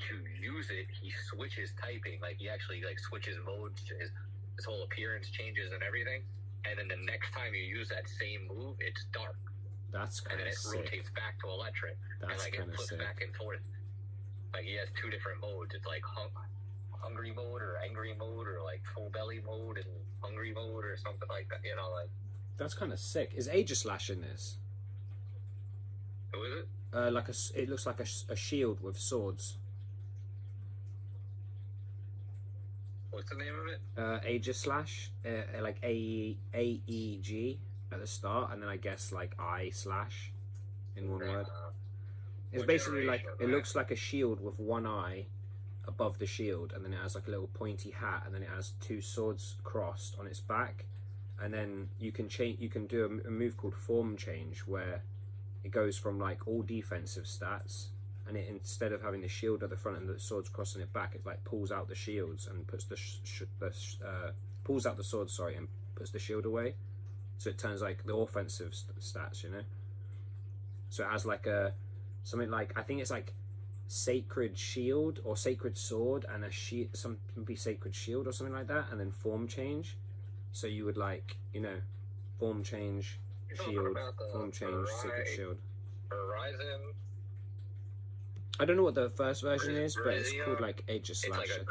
to use it, he switches typing. Like, he actually, like, switches modes. His whole appearance changes and everything. And then the next time you use that same move, it's dark. That's kind of sick. And then it rotates back to electric. That's and, like, it flips back and forth. Like, he has 2 different modes. It's, like, hungry mode or angry mode or, like, full belly mode and hungry mode or something like that, you know, like. That's kind of sick. Is Aegislash in this? Who is it? It looks like a shield with swords. What's the name of it? Aegislash, like AEG at the start, and then I guess like I/ in one word. It's basically like, it looks like a shield with one eye above the shield, and then it has like a little pointy hat, and then it has 2 swords crossed on its back, and then you can change. You can do a move called Form Change, where it goes from like all defensive stats, and it, instead of having the shield at the front and the swords crossing it back, it like pulls out the shields and puts pulls out the swords, sorry, and puts the shield away. So it turns like the offensive stats, you know. So it has like something like, I think it's like Sacred Shield or Sacred Sword and a shield, something Sacred Shield or something like that, and then Form Change. So you would like, you know, Form Change, Shield, Form Change, Sacred Shield. Horizon. I don't know what the first version is, but it's called like Aegislash. It's like a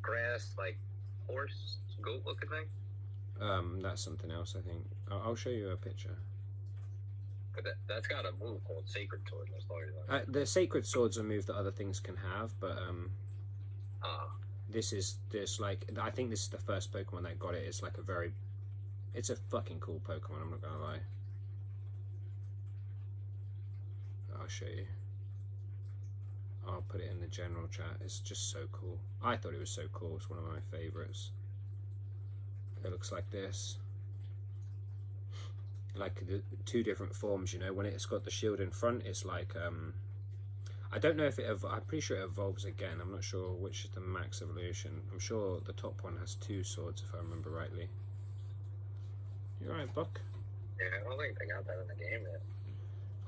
grass like horse, goat looking thing. That's something else, I think. I'll show you a picture. But that's got a move called Sacred Sword. The Sacred Sword's a move that other things can have, but this is like, I think this is the first Pokemon that got it. It's like it's a fucking cool Pokemon, I'm not gonna lie. I'll show you. I'll put it in the general chat. It's just so cool. I thought it was so cool. It's one of my favorites. It looks like this. Like the 2 different forms, you know. When it's got the shield in front, it's like I don't know if I'm pretty sure it evolves again. I'm not sure which is the max evolution. I'm sure the top one has 2 swords, if I remember rightly. You alright, Buck? Yeah, I don't think they got that in the game yet.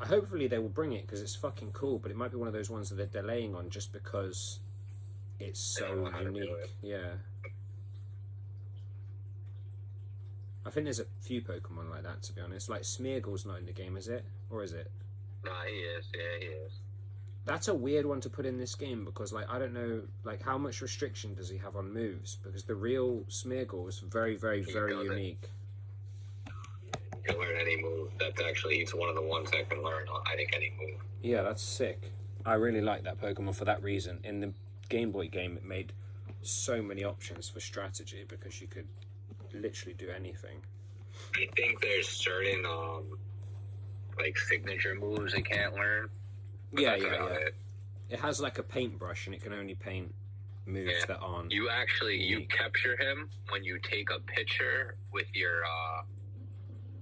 Hopefully they will bring it, because it's fucking cool, but it might be one of those ones that they're delaying on just because it's so unique. Yeah. I think there's a few Pokemon like that, to be honest. Like Smeargle's not in the game, is it? Or is it? Nah, he is. Yeah, he is. That's a weird one to put in this game, because like, I don't know, like, how much restriction does he have on moves? Because the real Smeargle is very, very, very unique. He can learn any move. That's actually, he's one of the ones that can learn, I think, any move. Yeah, that's sick. I really like that Pokemon for that reason. In the Game Boy game, it made so many options for strategy, because you could literally do anything. I think there's certain like signature moves it can't learn. Yeah. It has like a paintbrush, and it can only paint moves that aren't. You capture him when you take a picture with your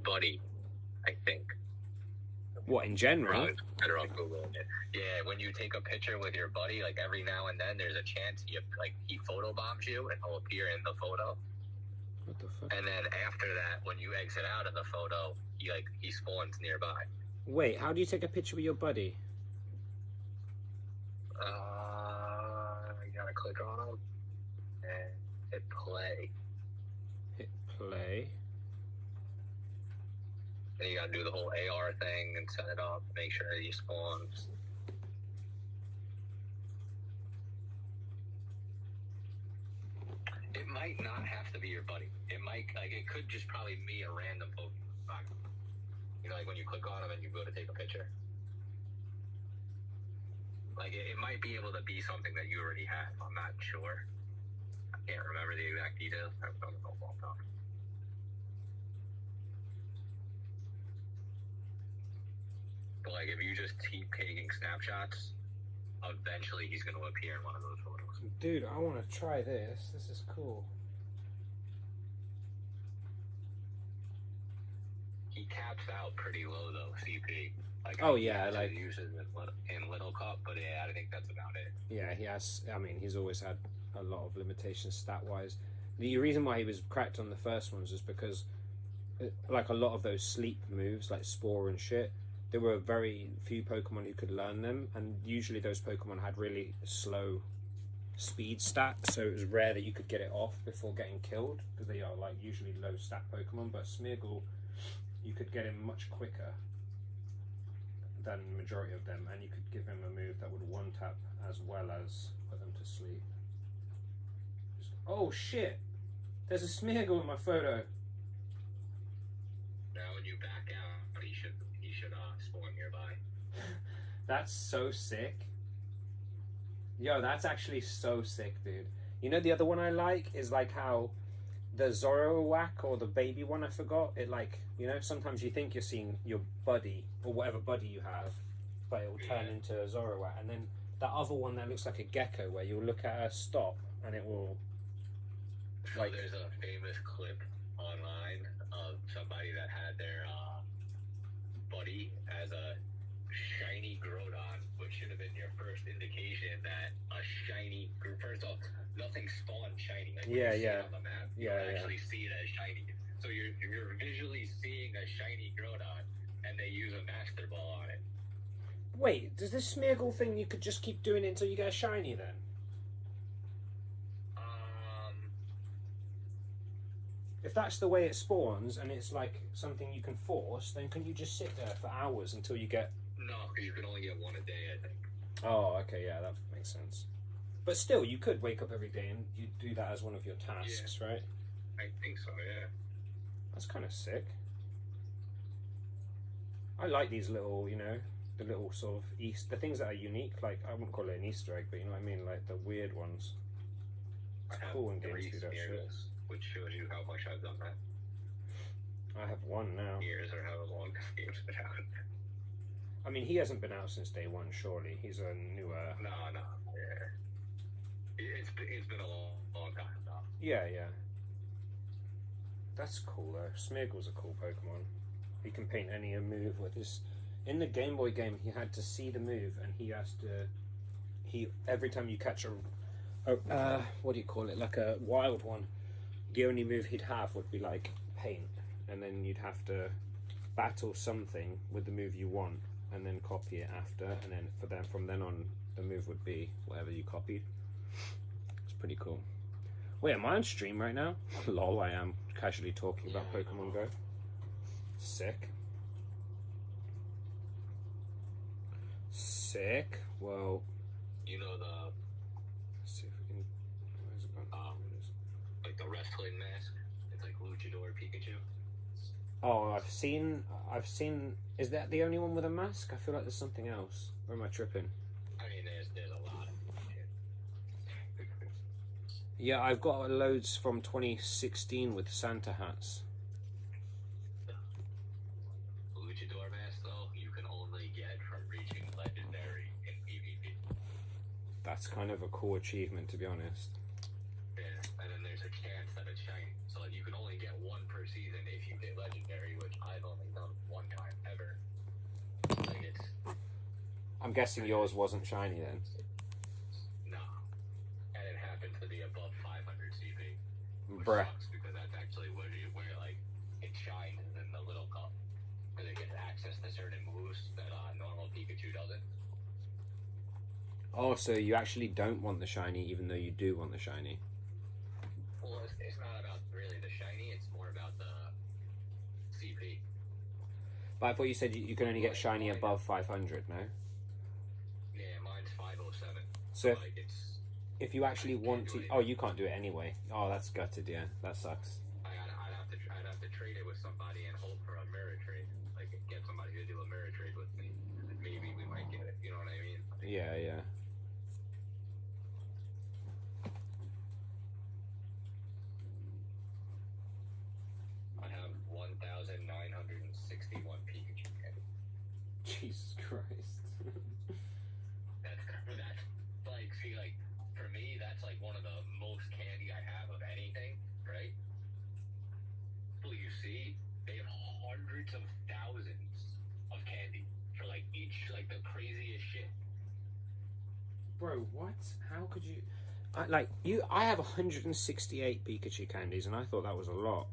buddy, I think. What, in general? Better off Googling it. Yeah, when you take a picture with your buddy, like every now and then, there's a chance he photobombs you, and he'll appear in the photo. What the fuck? And then after that, when you exit out of the photo, he spawns nearby. Wait, how do you take a picture with your buddy? You gotta click on him and hit play. Hit play. Then you gotta do the whole AR thing and set it up, make sure he spawns. It might not have to be your buddy. It might, it could just probably be a random Pokemon. You know, like when you click on him and you go to take a picture. Like, it might be able to be something that you already have. I'm not sure. I can't remember the exact details. I've done it a long time. But, like, if you just keep taking snapshots, eventually he's going to appear in one of those photos. Dude, I want to try this. This is cool. He caps out pretty low, though, CP. Like, oh, yeah, like... He uses it in Little Cup, but yeah, I think that's about it. Yeah, he has... I mean, he's always had a lot of limitations stat-wise. The reason why he was cracked on the first ones is because, like, a lot of those sleep moves, like Spore and shit, there were very few Pokemon who could learn them, and usually those Pokemon had really slow speed stats, so it was rare that you could get it off before getting killed, because they are like usually low stat Pokemon. But Smeargle, you could get him much quicker than the majority of them, and you could give him a move that would one tap as well as put them to sleep. Oh shit! There's a Smeargle in my photo. Now when you back out, he should spawn nearby. That's so sick. Yo, that's actually so sick, dude. You know the other one I like is like how the Zoroark, or the baby one, I forgot. It like, you know, sometimes you think you're seeing your buddy or whatever buddy you have, but it will turn into a Zoroark. And then that other one that looks like a gecko, where you'll look at a stop and it will. Like, there's a famous clip online of somebody that had their buddy as a shiny Groudon, which should have been your first indication that a shiny. First off, nothing spawned shiny. Like, when you see it on the map, you don't actually see it as shiny. So you're visually seeing a shiny Groudon, and they use a Master Ball on it. Wait, does this Smeargle thing, you could just keep doing it until you get a shiny then? If that's the way it spawns and it's like something you can force, then can you just sit there for hours until you get... No, because you can only get one a day, I think. Oh, okay, yeah, that makes sense. But still, you could wake up every day and you do that as one of your tasks, right? I think so, yeah. That's kind of sick. I like these little, you know, the little sort of the things that are unique. Like, I wouldn't call it an Easter egg, but you know what I mean? Like the weird ones. It's cool when games do that shit. Which shows you how much I've done that. I have one now. Years or however long this game's been out. I mean, he hasn't been out since day one, surely. He's a newer... No, yeah. It's been a long time now. Yeah. That's cool, though. Smeargle's a cool Pokemon. He can paint any move with his... In the Game Boy game, he had to see the move, and he has to... Every time you catch what do you call it? Like a wild one, the only move he'd have would be like paint, and then you'd have to battle something with the move you want and then copy it after, and then from then on the move would be whatever you copied. It's pretty cool. Wait, am I on stream right now? Lol, I am casually talking about Pokemon Go. Sick. Well, you know the... Let's see if we can... Where's it gone? Like the wrestling mask. It's like Luchador Pikachu. Oh, I've seen. Is that the only one with a mask? I feel like there's something else. Or am I tripping? I mean, there's a lot of shit. Yeah, I've got loads from 2016 with Santa hats. Luchador mask, though, you can only get from reaching legendary in PvP. That's kind of a cool achievement, to be honest. Yeah, and then there's a chance that it's shiny. So you can only get one per season if you get legendary, which I've only done one time ever. Like it's... I'm guessing yours wasn't shiny then. No. And it happened to be above 500 CP. Which Bruh. sucks because that's actually where like it shines in the little cup. Because it gets access to certain moves that normal Pikachu doesn't. Oh, so you actually don't want the shiny, even though you do want the shiny. Well, it's not about really the shiny, it's more about the CP. But I thought you said you can only get shiny above 500, no? Yeah, mine's 507. So like if you actually want to... Oh, you can't do it anyway. Oh, that's gutted, yeah. That sucks. I'd have to trade it with somebody and hope for a mirror trade. Like, get somebody to do a mirror trade with me. And maybe we might get it, you know what I mean? Yeah. I have 1,961 Pikachu candy. Jesus Christ. That's like, see, like, for me, that's like one of the most candy I have of anything, right? Well, you see, they have hundreds of thousands of candy for like each, like the craziest shit. Bro, what? How could you... I have 168 Pikachu candies, and I thought that was a lot.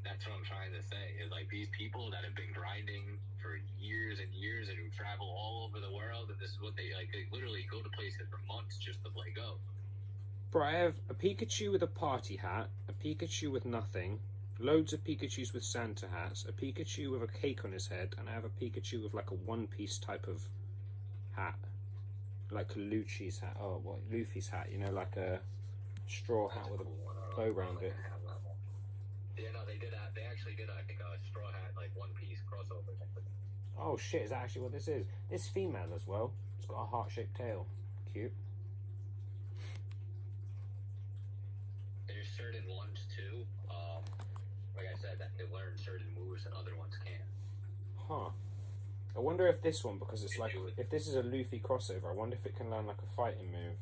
That's what I'm trying to say. Is like these people that have been grinding for years and years and who travel all over the world, and this is what they like. They literally go to places for months just to play Go. Bro, I have a Pikachu with a party hat, a Pikachu with nothing, loads of Pikachus with Santa hats, a Pikachu with a cake on his head, and I have a Pikachu with like a one-piece type of hat. Like a Luffy's hat. Oh, what? Luffy's hat, you know, like a straw hat with a bow around it. Yeah, no, they did that. They actually did, I think, a straw hat, like one-piece crossover. Oh shit, is that actually what this is? This female as well. It's got a heart-shaped tail. Cute. There's certain ones too, like I said, that can learn certain moves and other ones can't. Huh. I wonder if this one, because it's like, if this is a Luffy crossover, I wonder if it can learn like a fighting move.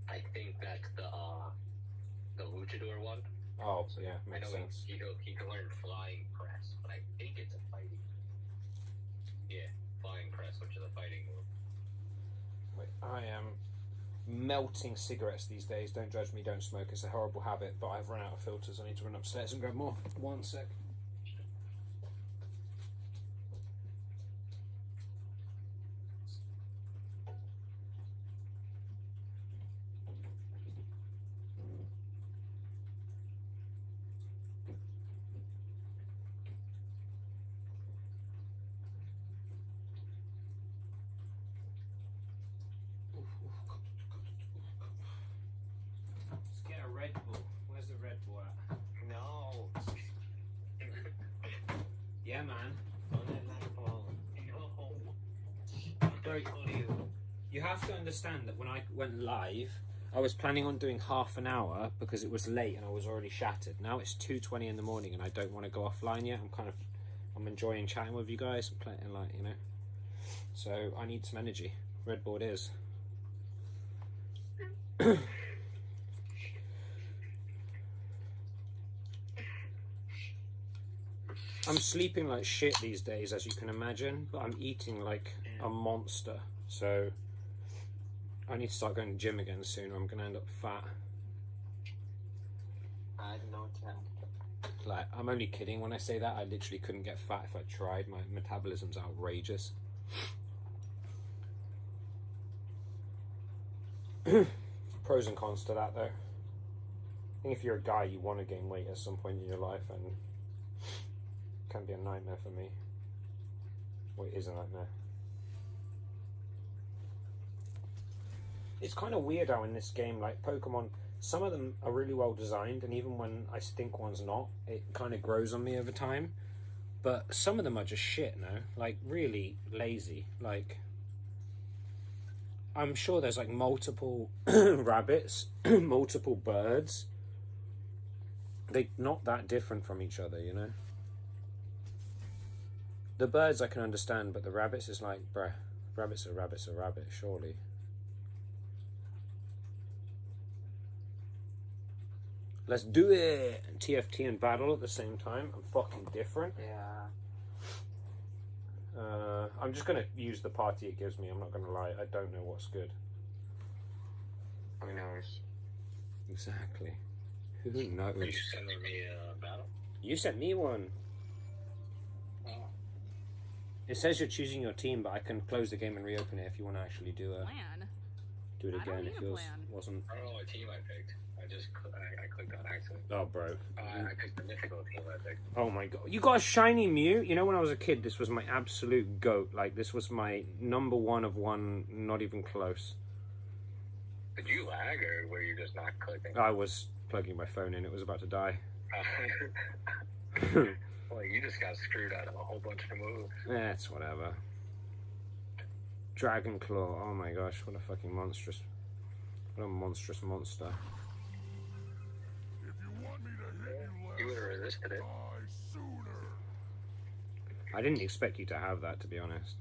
I think that's the luchador one. Oh, yeah, makes sense. He can learn flying press, but I think it's a fighting. Yeah, flying press, which is a fighting move. Wait, I am melting cigarettes these days. Don't judge me, don't smoke. It's a horrible habit, but I've run out of filters. I need to run upstairs and grab more. 1 sec. Let's get a Red Bull. Where's the Red Bull at? No. Yeah, man. Bro, you have to understand that when I went live, I was planning on doing half an hour because it was late and I was already shattered. Now it's 2:20 in the morning and I don't want to go offline yet. I'm enjoying chatting with you guys and playing, like, you know. So I need some energy. Red Bull it is. I'm sleeping like shit these days, as you can imagine, but I'm eating like a monster. So I need to start going to the gym again soon or I'm going to end up fat. I don't know. Like, I'm only kidding when I say that. I literally couldn't get fat if I tried. My metabolism's outrageous. Pros and cons to that, though. I think if you're a guy, you want to gain weight at some point in your life, and it can be a nightmare for me. Well, it is a nightmare. It's kind of weird how in this game, like Pokemon, some of them are really well designed, and even when I think one's not, it kind of grows on me over time. But some of them are just shit, no? Like, really lazy. Like, I'm sure there's like multiple rabbits, multiple birds. They're not that different from each other, you know? The birds I can understand, but the rabbits is like, bruh, rabbits are rabbits, surely. Let's do it! TFT and battle at the same time. I'm fucking different. Yeah. I'm just gonna use the party it gives me. I'm not gonna lie. I don't know what's good. Who knows? Exactly. Who knows? Are you sending me a battle? You sent me one. Oh. It says you're choosing your team, but I can close the game and reopen it if you want to actually do it again if yours wasn't. I don't know what team I picked. I clicked on accident. Oh, bro. I picked the mythical team, I think. Oh my god. You got a shiny Mew? You know, when I was a kid, this was my absolute goat. Like, this was my number one of one, not even close. Did you lag, or were you just not clicking? I was plugging my phone in. It was about to die. Well, you just got screwed out of a whole bunch of moves. It's whatever. Dragon Claw. Oh my gosh, what a fucking monstrous... What a monstrous monster. You would have resisted it. I didn't expect you to have that, to be honest.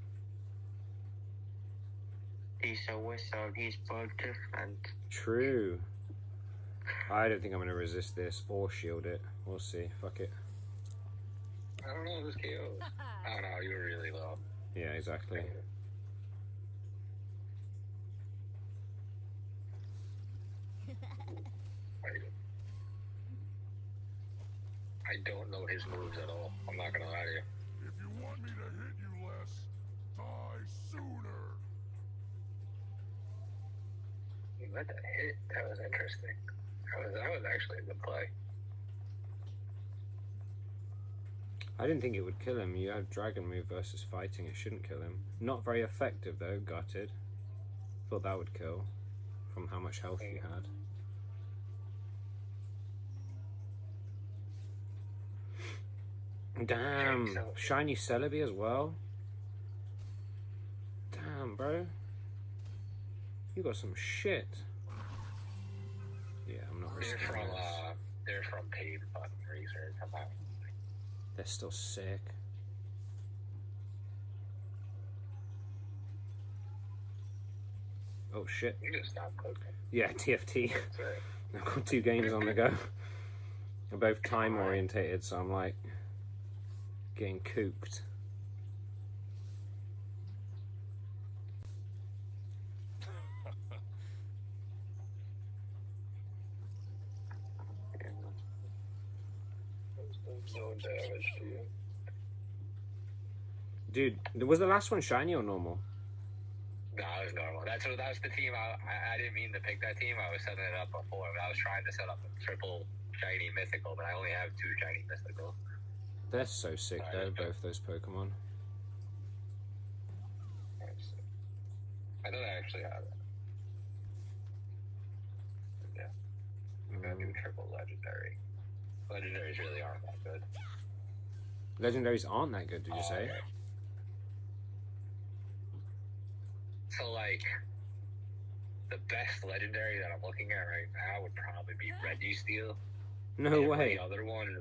He's a wizard, he's both different. True. I don't think I'm going to resist this or shield it. We'll see. Fuck it. I don't know, this KO. Oh no, you were really low. Yeah, exactly. I I don't know his moves at all. I'm not gonna lie to you. If you want me to hit you less, die sooner. You let that hit. That was interesting. That was actually a good play. I didn't think it would kill him. You have dragon move versus fighting. It shouldn't kill him. Not very effective though. Gutted. Thought that would kill from how much health you had. Damn. Shiny Celebi as well. Damn, bro. You got some shit. Yeah, I'm not risking this. They're from paid button research. They're still sick. Oh shit. You just stop cooking. Yeah, TFT. I've got 2 games on the go. They're both time orientated, so I'm like getting cooked. No damage to you. Dude, was the last one shiny or normal? No, it was normal. That's the team. I didn't mean to pick that team. I was setting it up before. But I was trying to set up a triple shiny mythical, but I only have 2 shiny mythicals. They're so sick though, both those Pokemon. I don't actually have it. Yeah. I'm gonna do triple legendary. Legendaries really aren't that good. Legendaries aren't that good, did you say? Okay. So, like, the best legendary that I'm looking at right now would probably be Registeel. No way. The other one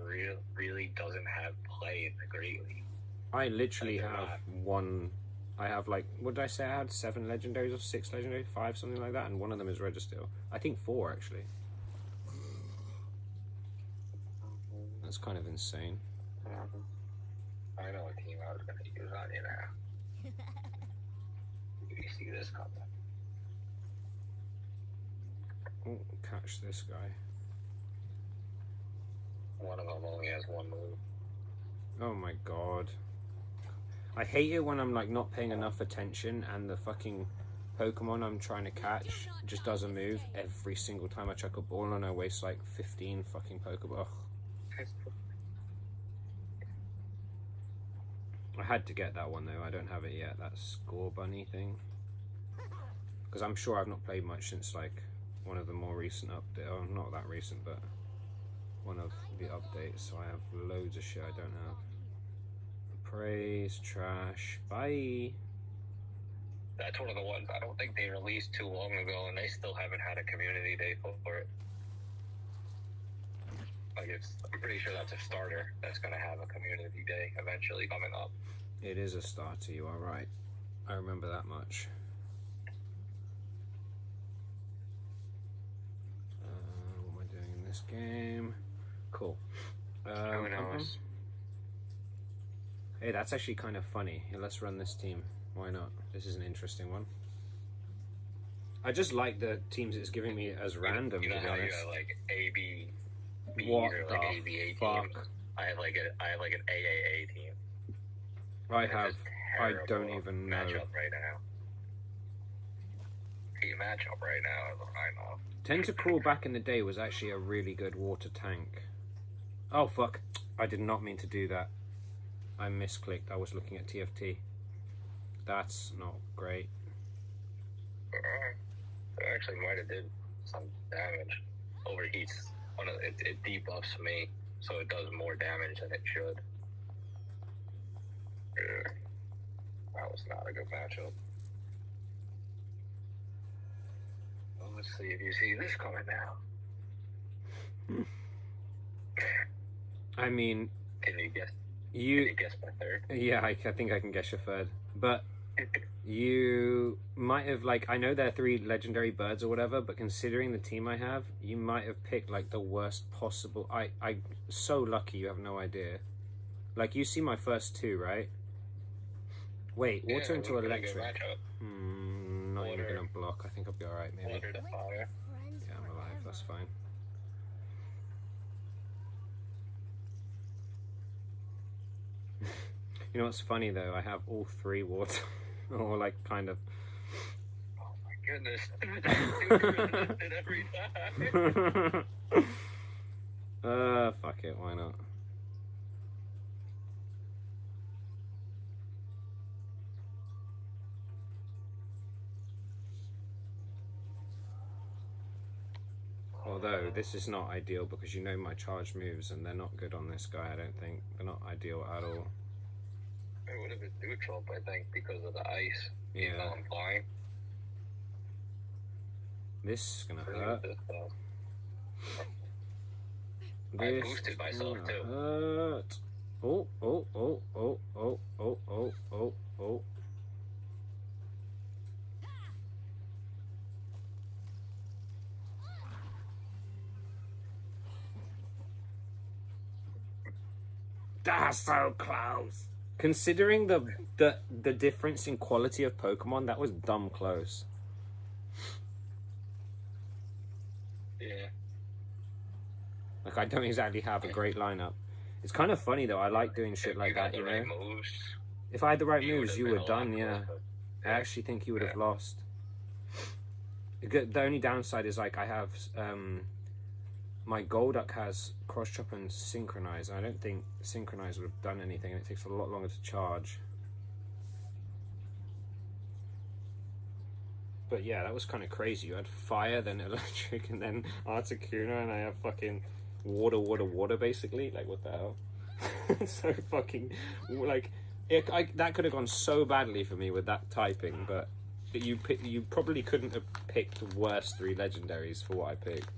really doesn't have play in the Great League. I literally have one. I have like, what did I say? I had 7 legendaries or 6 legendaries, 5, something like that, and one of them is Registeel. I think 4 actually. That's kind of insane. I know what team I was going to use on you now. You see this coming. Oh, catch this guy. One of them only has 1 move. Oh my god. I hate it when I'm like not paying enough attention and the fucking Pokemon I'm trying to catch just doesn't move every single time I chuck a ball and I waste like 15 fucking Pokeballs. I had to get that one though. I don't have it yet. That Score Bunny thing. Because I'm sure I've not played much since like one of the more recent updates. Oh, not that recent, but one of the updates. So I have loads of shit I don't have. Praise, trash, bye. That's one of the ones I don't think they released too long ago, and they still haven't had a community day for it. Like I'm pretty sure that's a starter that's going to have a community day eventually coming up. It is a starter, you are right. I remember that much. What am I doing in this game? Cool. Who knows? Hey, that's actually kind of funny. Hey, let's run this team. Why not? This is an interesting one. I just like the teams it's giving me as random, you know to be how honest. you have like AB, What or the like ABA fuck? teams? I have like an AAA team. I don't even know. Matchup right now. Matchup right now, I know. Tentacruel back in the day was actually a really good water tank. Oh fuck. I did not mean to do that. I misclicked. I was looking at TFT. That's not great. It actually might have did some damage. Overheats. It debuffs me, so it does more damage than it should. That was not a good matchup. Well, let's see if you see this coming now. I mean, Can you guess? Can you you guess my third? yeah, I think I can guess your third. But you might have, like, I know they're 3 legendary birds or whatever, but considering the team I have, you might have picked like the worst possible. I'm so lucky, you have no idea. Like, you see my first 2, right? Wait, water into electric. Not even gonna block. I think I'll be alright, maybe. Water to fire. Yeah, I'm alive, that's fine. You know what's funny though? I have all three water, or like kind of. Oh my goodness. Resisted every time. Fuck it, why not? Although this is not ideal because you know my charge moves and they're not good on this guy. I don't think they're not ideal at all. It would have been neutral, I think, because of the ice. Yeah. Even though I'm flying. This is gonna hurt. I boosted myself too. Hurt. Oh, oh, oh, oh, oh, oh, oh, oh, oh. That's so close. Considering the difference in quality of Pokemon, that was dumb close. Yeah. Like, I don't exactly have a great lineup. It's kind of funny though. I like doing shit like that, you know. If I had the right moves, you were done. Yeah. I actually think you would have lost. The only downside is like I have my Golduck has Cross Chop and Synchronize. I don't think Synchronize would have done anything, and it takes a lot longer to charge. But yeah, that was kind of crazy. You had Fire, then Electric, and then Articuno, and I have fucking water, water, water, basically. Like, what the hell? It's so fucking, like, that could have gone so badly for me with that typing, but you probably couldn't have picked worse 3 legendaries for what I picked.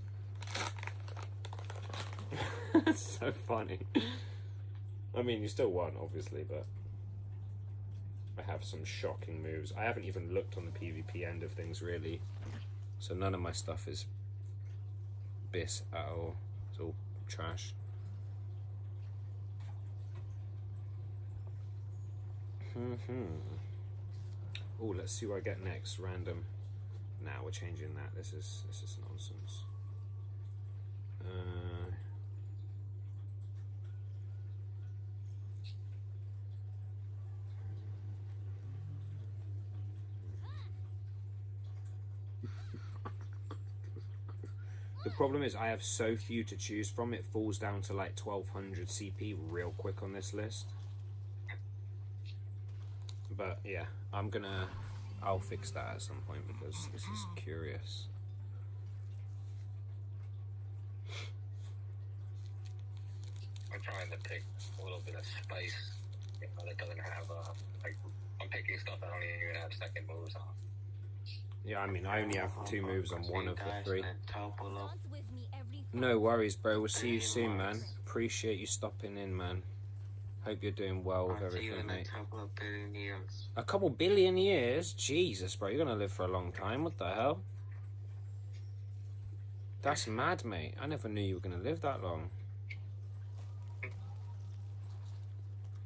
That's so funny. I mean, you still won, obviously, but I have some shocking moves. I haven't even looked on the PvP end of things, really. So none of my stuff is bis at all. It's all trash. Oh, let's see what I get next. Random. Nah, we're changing that. This is nonsense. The problem is I have so few to choose from, it falls down to like 1200 CP real quick on this list. But yeah, I'll fix that at some point because this is curious. I'm trying to pick a little bit of spice, you know, that doesn't have, like, I'm picking stuff that don't even have second moves on. Yeah, I mean, I only have 2 moves on 1 of the 3. No worries, bro. We'll see you soon, man. Appreciate you stopping in, man. Hope you're doing well with everything, mate. A couple billion years? Jesus, bro. You're gonna live for a long time. What the hell? That's mad, mate. I never knew you were gonna live that long. You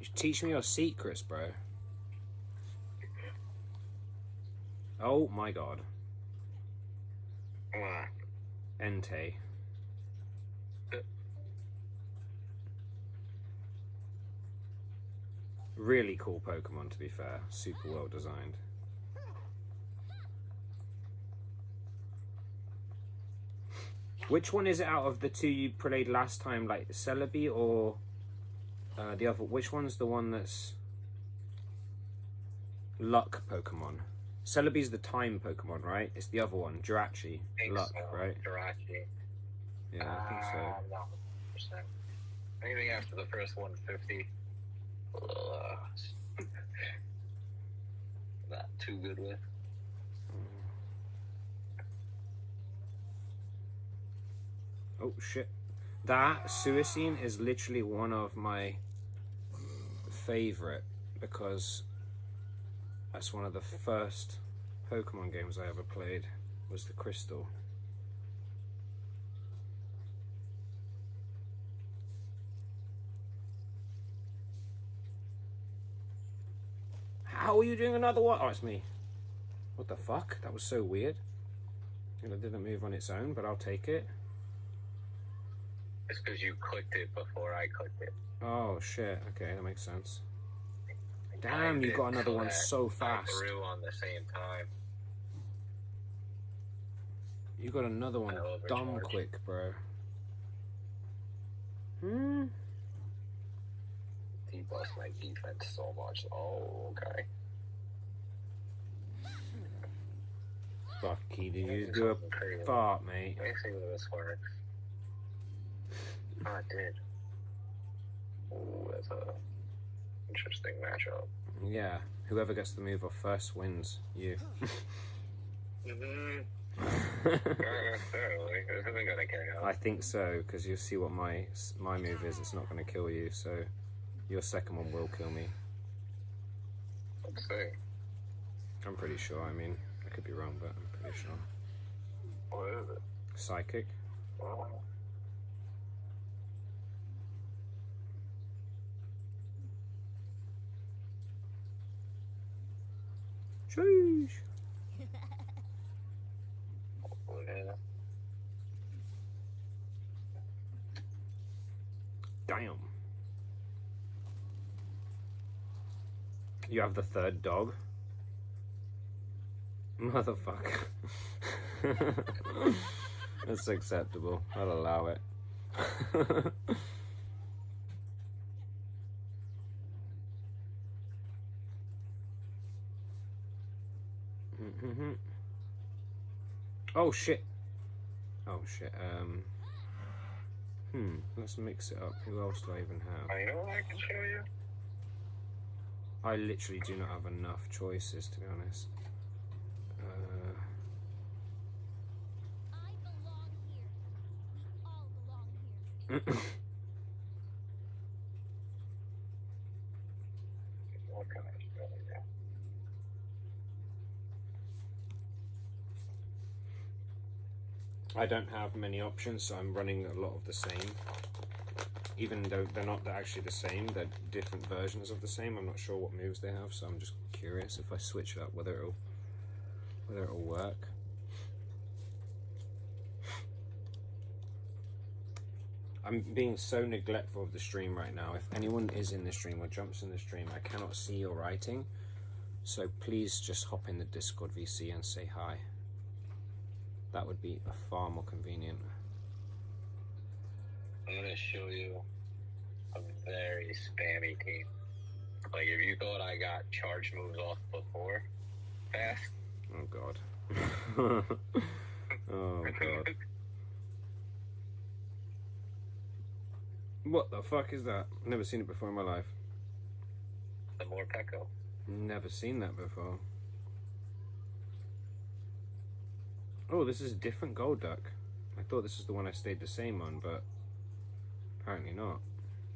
should teach me your secrets, bro. Oh my god. What? Entei. Really cool Pokemon, to be fair. Super well designed. Which one is it out of the 2 you played last time? Like Celebi or the other? Which one's the one that's luck Pokemon? Celebi's the time Pokemon, right? It's the other one, Jirachi. Luck, so. Right? Jirachi. Yeah, I think so. Not 100%. Anything after the first 150. Not too good with. Oh shit. That Suicune is literally one of my favorite because that's one of the first Pokemon games I ever played, was the Crystal. How are you doing another one? Oh, it's me. What the fuck? That was so weird. It didn't move on its own, but I'll take it. It's because you clicked it before I clicked it. Oh shit, okay, that makes sense. Damn, you got another one that so I fast. threw on the same time. You got another one dumb overcharged. quick, bro. Hmm. He busts my defense so much. Oh, okay. Fucky, did you do a fart, mate? Let me see where this works. Oh, it did. Ooh, that's a interesting matchup. Yeah, whoever gets the move off first wins. You. Mm-hmm. Not necessarily. This isn't gonna KO. I think so, because you'll see what my move is. It's not going to kill you, so your second one will kill me. Let's see. I'm pretty sure. I mean, I could be wrong, but I'm pretty sure. What is it? Psychic. Oh. Sheesh. Yeah. Damn. You have the third dog? Motherfucker. That's acceptable. I'll allow it. Oh shit. Oh shit. Let's mix it up. Who else do I even have? You know what I can show you? I literally do not have enough choices, to be honest. I belong here. You all belong here. What can I show you? I don't have many options, so I'm running a lot of the same. Even though they're not actually the same, they're different versions of the same. I'm not sure what moves they have, so I'm just curious if I switch it up whether it'll work. I'm being so neglectful of the stream right now. If anyone is in the stream or jumps in the stream, I cannot see your writing. So please just hop in the Discord VC and say hi. That would be far more convenient. I'm gonna show you a very spammy team. Like, if you thought I got charge moves off before, fast. Oh god. Oh god. What the fuck is that? Never seen it before in my life. The more Pecco. Never seen that before. Oh, this is a different gold duck. I thought this is the one I stayed the same on, but apparently not.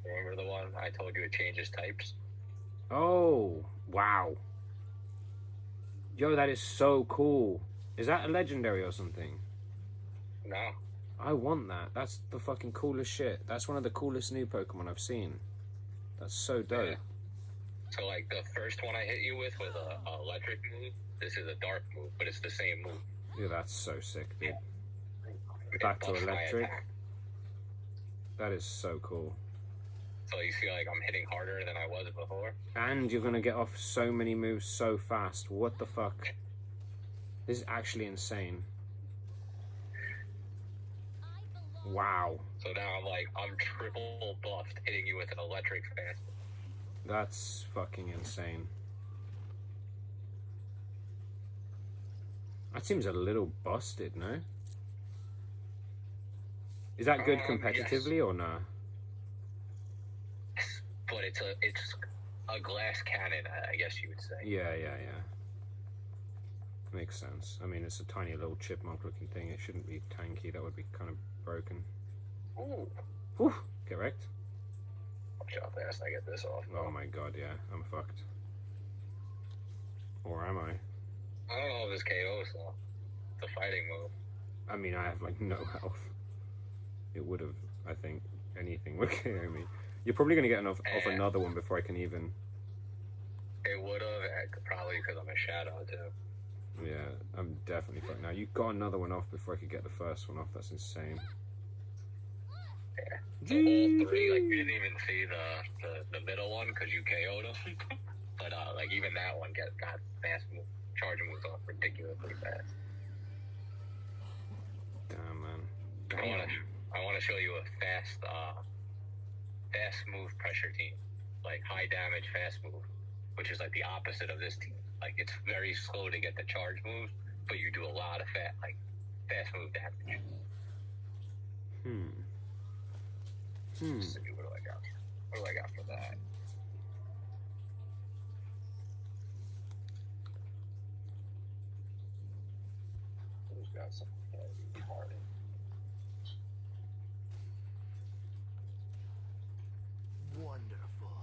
Remember the one I told you it changes types? Oh, wow. Yo, that is so cool. Is that a legendary or something? No. I want that. That's the fucking coolest shit. That's one of the coolest new Pokemon I've seen. That's so dope. Yeah. So, like, the first one I hit you with was a electric move. This is a dark move, but it's the same move. Yeah, that's so sick, dude. It Back to buffs my electric. attack. That is so cool. So you see, like, I'm hitting harder than I was before. And you're gonna get off so many moves so fast. What the fuck? This is actually insane. Wow. So now I'm triple buffed, hitting you with an electric fast. That's fucking insane. That seems a little busted, no? Is that good competitively or nah? But it's a glass cannon, I guess you would say. Yeah. Makes sense. I mean, it's a tiny little chipmunk looking thing. It shouldn't be tanky. That would be kind of broken. Ooh. Whew, correct. Watch how fast I get this off. Oh my god, yeah. I'm fucked. Or am I? I don't know if this KOs though. It's a fighting move. I mean, I have like no health. It would have, I think, anything would KO me. You're probably going to get enough of another one before I can even... It would have, probably because I'm a shadow too. Yeah, I'm definitely fucked now. You got another one off before I could get the first one off. That's insane. Yeah. The whole three, like, you didn't even see the middle one because you KO'd him. But like even that one got fast move, charge moves off ridiculously fast. Damn, man. I want to show you a fast move pressure team, like high damage fast move, which is like the opposite of this team. Like it's very slow to get the charge moves, but you do a lot of fast move damage. Let's see, what do I got? What do I got for that? Who's got some heavy hearted? Wonderful.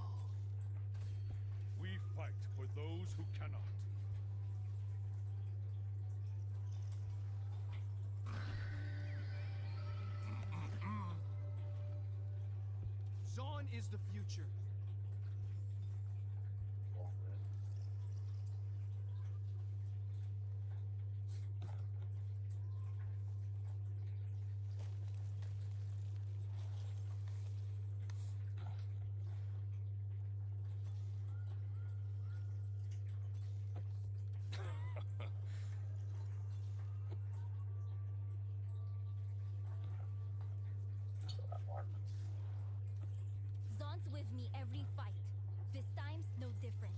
We fight for those who cannot. Zaun is the future. Zaun's with me every fight. This time's no different.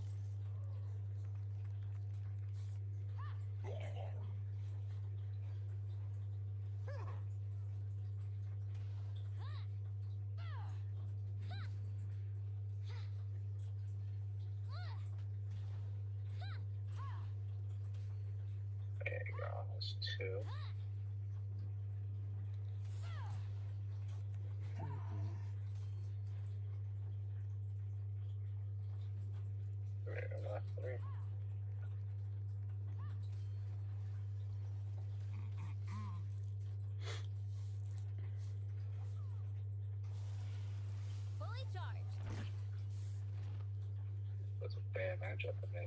There you go. That's two. Three. Fully charged. That's a bad matchup for me.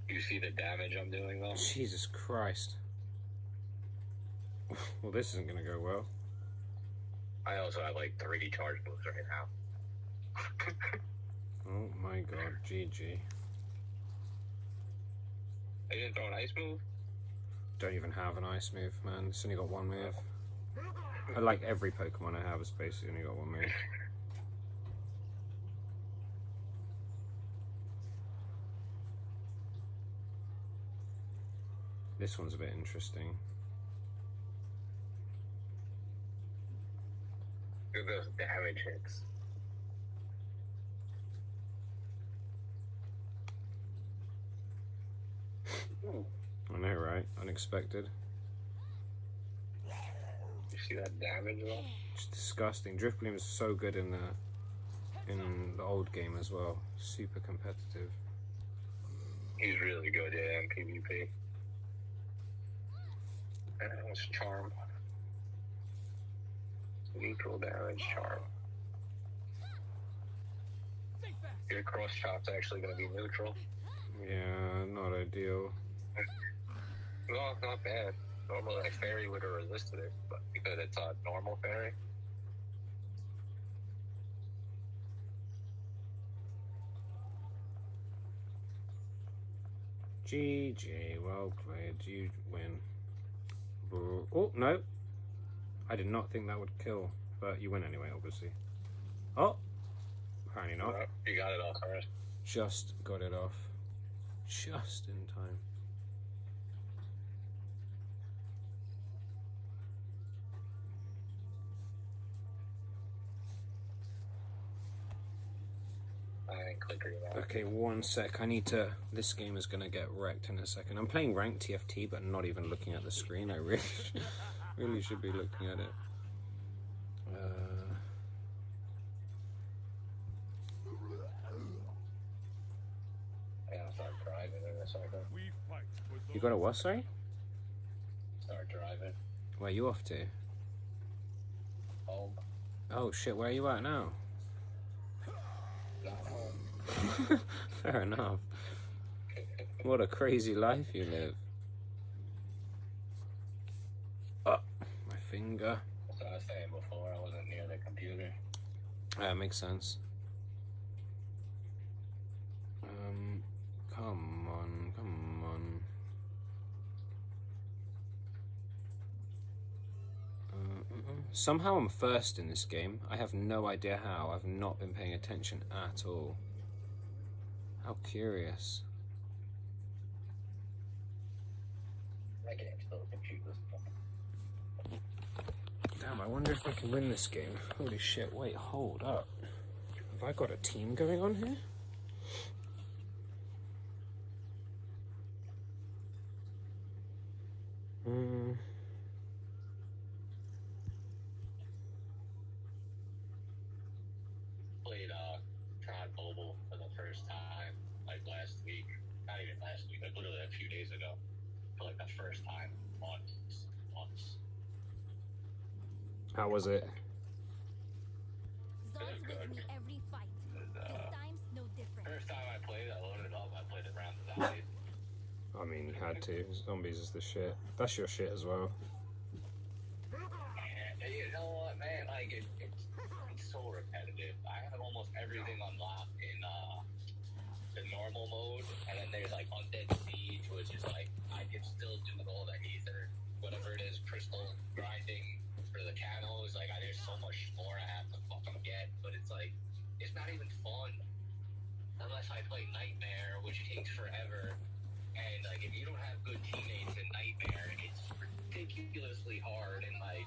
You see the damage I'm doing though? Jesus Christ. Well, this isn't gonna go well. I also have like 3 charge moves right now. Oh my god, GG. They didn't throw an ice move? Don't even have an ice move, man. It's only got one move. I like every Pokemon I have, it's basically only got one move. This one's a bit interesting. Look at those damage hits. I know, right? Unexpected. You see that damage though? It's disgusting. Drifblim is so good in the old game as well. Super competitive. He's really good, yeah, in PvP. And that was Charm. Neutral damage, Charm. Your cross chop's actually going to be neutral. Yeah, not ideal. Well, not bad. Normally, a fairy would have resisted it, but because it's a normal fairy. GG, well played. You win. Oh, no. I did not think that would kill, but you win anyway, obviously. Oh, apparently not. You got it off first. Just got it off. Just in time. I ain't clicking that. Okay, one sec. I need to... This game is going to get wrecked in a second. I'm playing ranked TFT, but not even looking at the screen. I really, really should be looking at it. Yeah, I'll start driving in a second. We fight for those. You got a what, sorry? Start driving. Where are you off to? Home. Oh, shit. Where are you at now? Not home. Fair enough. What a crazy life you live. finger. That's what I was saying before. I wasn't near the computer. That makes sense. Come on, come on. Somehow I'm first in this game. I have no idea how. I've not been paying attention at all. How curious. I can expose computers. Damn, I wonder if I can win this game. Holy shit, wait, hold up. Have I got a team going on here? Played Todd Mobile for the first time, like last week. Not even last week, like literally a few days ago. For like the first time once. How was it? Zon's with me every fight. This time's no different. First time I played, I loaded it up. I played it around the zombies. I mean, you had to. Zombies is the shit. That's your shit as well. And you know what, man? Like it's so repetitive. I have almost everything unlocked in the normal mode, and then there's like Undead Siege, which is like I can still do all the ether, whatever it is, crystal grinding for the camos. Like there's so much more I have to fucking get, but it's like it's not even fun unless I play Nightmare, which takes forever. And like if you don't have good teammates in Nightmare, it's ridiculously hard, and like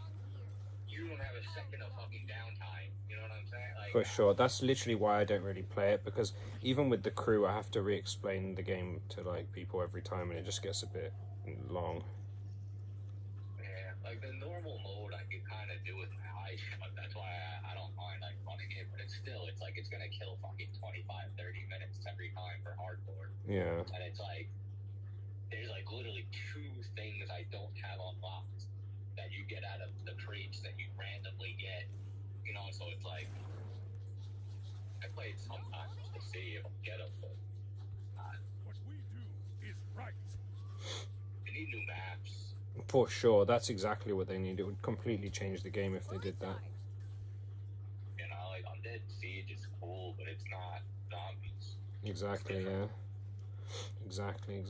you don't have a second of fucking downtime. You know what I'm saying? Like, For sure. That's literally why I don't really play it, because even with the crew, I have to re-explain the game to like people every time, and it just gets a bit long. yeah, like the normal mode I can kind of do with my eyes, but that's why I don't mind like running it. But it's like it's gonna kill fucking 25, 30 minutes every time for hardcore. Yeah. And it's like there's like literally 2 things I don't have unlocked that you get out of the crates that you randomly get, you know. So it's like I played sometimes just to see if I get them, but What we do is right. they need new maps. For sure. That's exactly what they need. It would completely change the game if they did that. You know, like Undead Siege is cool, but it's not zombies. Exactly, yeah. Exactly.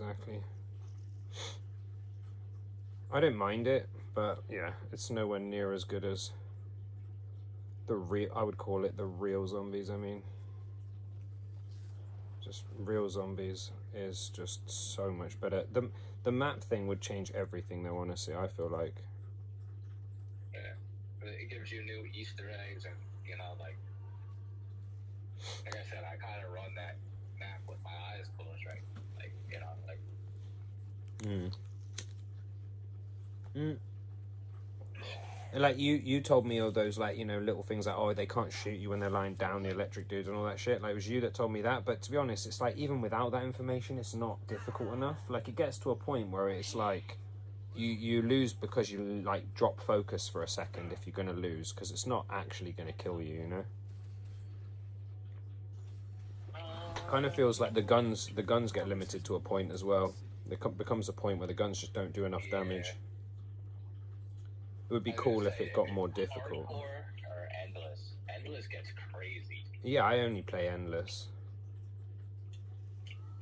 I don't mind it, but yeah, it's nowhere near as good as the real, I would call it the real zombies. I mean, just real zombies is just so much better. The map thing would change everything though, honestly, I feel like. Yeah, but it gives you new Easter eggs, and you know, like I said, I kind of run that map with my eyes closed, right? Like, you know, like. Like you told me all those, like, you know, little things like, oh, they can't shoot you when they're lying down, the electric dudes and all that shit. Like, it was you that told me that. But to be honest, it's like even without that information, it's not difficult enough. Like, it gets to a point where it's like you lose because you like drop focus for a second if you're gonna lose, because it's not actually gonna kill you, you know. Kind of feels like the guns get limited to a point as well. There becomes a point where the guns just don't do enough damage. It would be cool if it got more difficult. Hardcore or endless? Endless gets crazy. Yeah, I only play endless.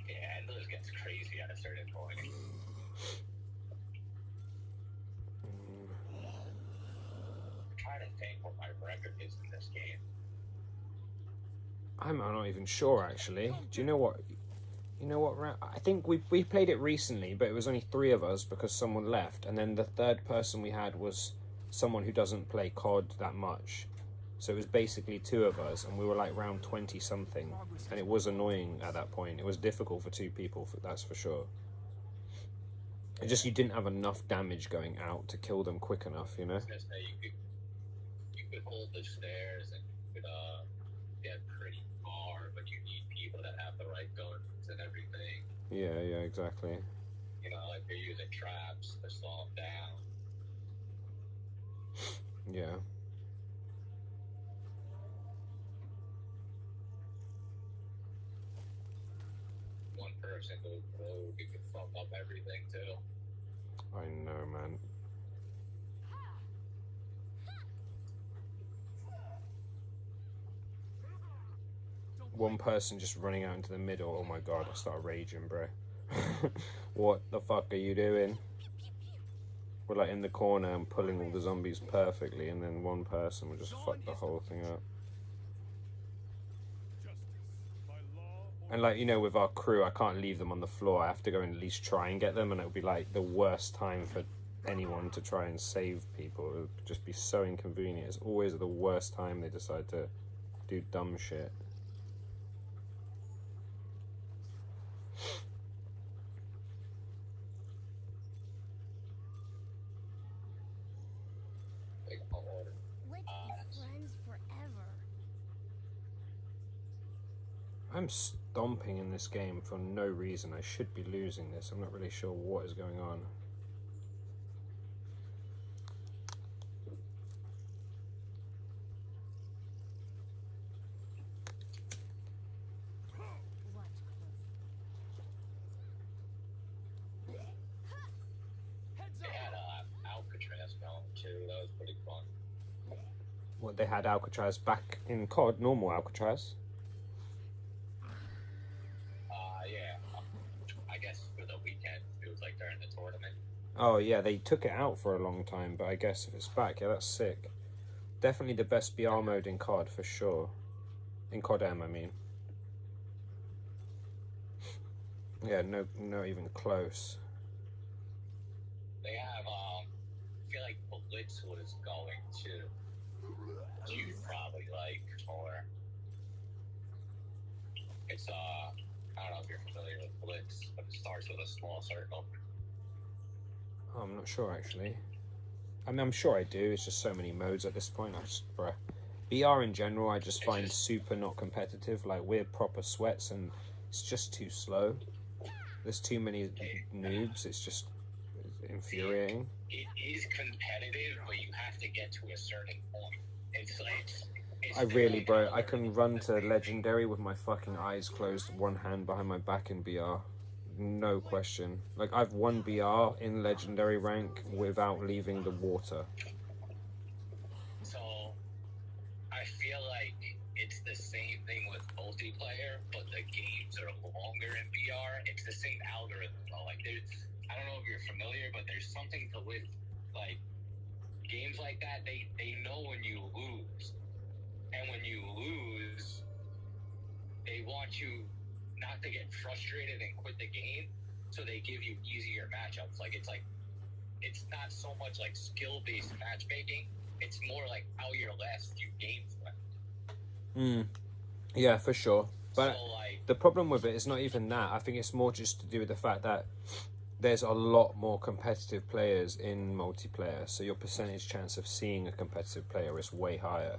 Yeah, endless gets crazy at a certain point. I'm trying to think what my record is in this game. I'm not even sure, actually. Do you know what? I think we played it recently, but it was only 3 of us because someone left, and then the third person we had was someone who doesn't play COD that much. So it was basically 2 of us, and we were like round 20 something, and it was annoying at that point. It was difficult for 2 people, that's for sure. It just, you didn't have enough damage going out to kill them quick enough, you know. I was gonna say, you could hold the stairs and you could get pretty far, but you need people that have the right guns and everything. Yeah, exactly. You know, like they're using traps to slow them down. Yeah. One person goes rogue, you can fuck up everything too. I know, man. one person just running out into the middle. Oh my god, I started raging, bro. What the fuck are you doing? We're like in the corner and pulling all the zombies perfectly, and then one person will just fuck the whole thing up. And like, you know, with our crew, I can't leave them on the floor. I have to go and at least try and get them, and it would be like the worst time for anyone to try and save people. It would just be so inconvenient. It's always the worst time they decide to do dumb shit. Let's be friends forever. I'm stomping in this game for no reason. I should be losing this. I'm not really sure what is going on. They had Alcatraz film too. That was pretty fun. What, they had Alcatraz back in COD, normal Alcatraz? Yeah. I guess for the weekend, it was like during the tournament. Oh yeah, they took it out for a long time, but I guess if it's back, yeah, that's sick. Definitely the best BR mode in COD, for sure. In COD M, I mean. Yeah, no even close. They have, I feel like Blitz was going to. You'd probably like, or it's, I don't know if you're familiar with Blitz, but it starts with a small circle. Oh, I'm not sure, actually. I mean, I'm sure I do. It's just so many modes at this point. Bruh. BR in general, I just find super not competitive. Like, we're proper sweats, and it's just too slow. There's too many noobs. It's just infuriating. It is competitive, but you have to get to a certain point. It's I really, bro, I can run to Legendary with my fucking eyes closed, one hand behind my back in BR. No question. Like, I've won BR in Legendary rank without leaving the water. So, I feel like it's the same thing with multiplayer, but the games are longer in BR. It's the same algorithm, though. Like, I don't know if you're familiar, but there's something to with, like, games like that, they know when you lose. And when you lose, they want you not to get frustrated and quit the game, so they give you easier matchups. It's not so much like skill-based matchmaking, it's more like how your last few games went. Yeah, for sure. But so, like, the problem with it is not even that. I think it's more just to do with the fact that there's a lot more competitive players in multiplayer, so your percentage chance of seeing a competitive player is way higher.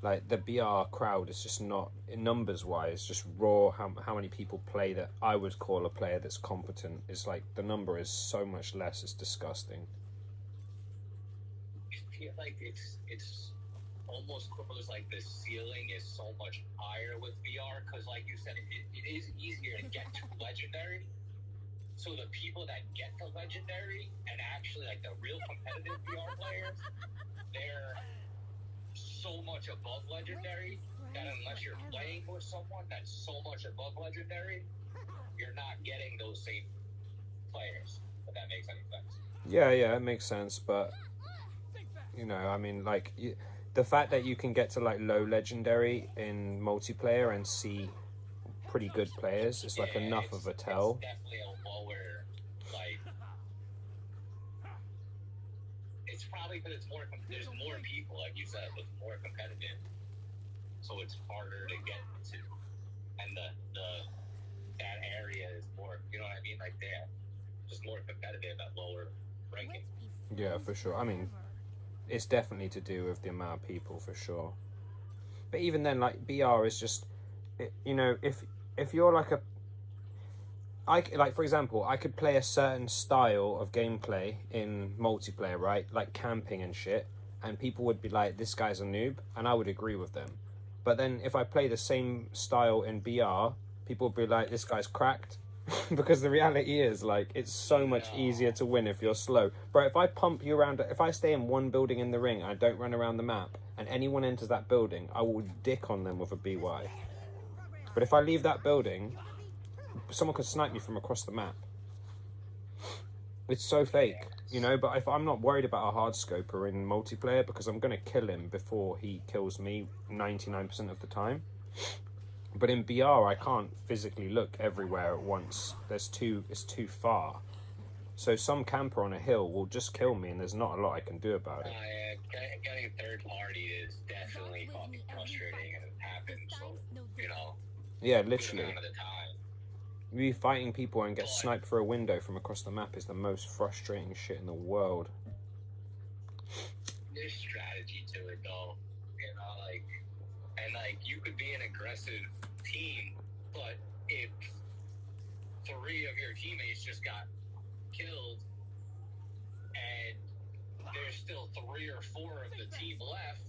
Like, the BR crowd is just not, numbers-wise, just raw, how many people play that I would call a player that's competent. It's like, the number is so much less, it's disgusting. I feel like it's almost close, like the ceiling is so much higher with VR, because like you said, it is easier to get to Legendary. So the people that get to Legendary, and actually like the real competitive VR players, they're so much above Legendary that unless you're playing with someone that's so much above Legendary, you're not getting those same players, if that makes any sense. Yeah, it makes sense, but, you know, I mean, like, the fact that you can get to, like, low Legendary in multiplayer and see pretty good players is, like, enough of a tell. It's definitely a lower, like, it's probably because it's there's more people, like you said, it's more competitive, so it's harder to get to, and that area is more, you know what I mean, like they're just more competitive at lower ranking. Yeah, for sure. I mean, it's definitely to do with the amount of people, for sure. But even then, like, BR is just, you know, if you're like like, for example, I could play a certain style of gameplay in multiplayer, right? Like camping and shit. And people would be like, this guy's a noob. And I would agree with them. But then if I play the same style in BR, people would be like, this guy's cracked. Because the reality is, like, it's so much easier to win if you're slow. Bro, if I pump you around, if I stay in one building in the ring and I don't run around the map, and anyone enters that building, I will dick on them with a BY. But if I leave that building, someone could snipe me from across the map. It's so fake, you know, but if I'm not worried about a hard scoper in multiplayer because I'm going to kill him before he kills me 99% of the time. But in BR, I can't physically look everywhere at once. It's too far. So some camper on a hill will just kill me and there's not a lot I can do about it. Getting third party is definitely fucking frustrating, and it happens, you know, Yeah, good literally. amount of the time. You fighting people and get sniped through a window from across the map is the most frustrating shit in the world. There's strategy to it, though. You know, like you could be an aggressive team, but if 3 of your teammates just got killed, and there's still 3 or 4 of the team left,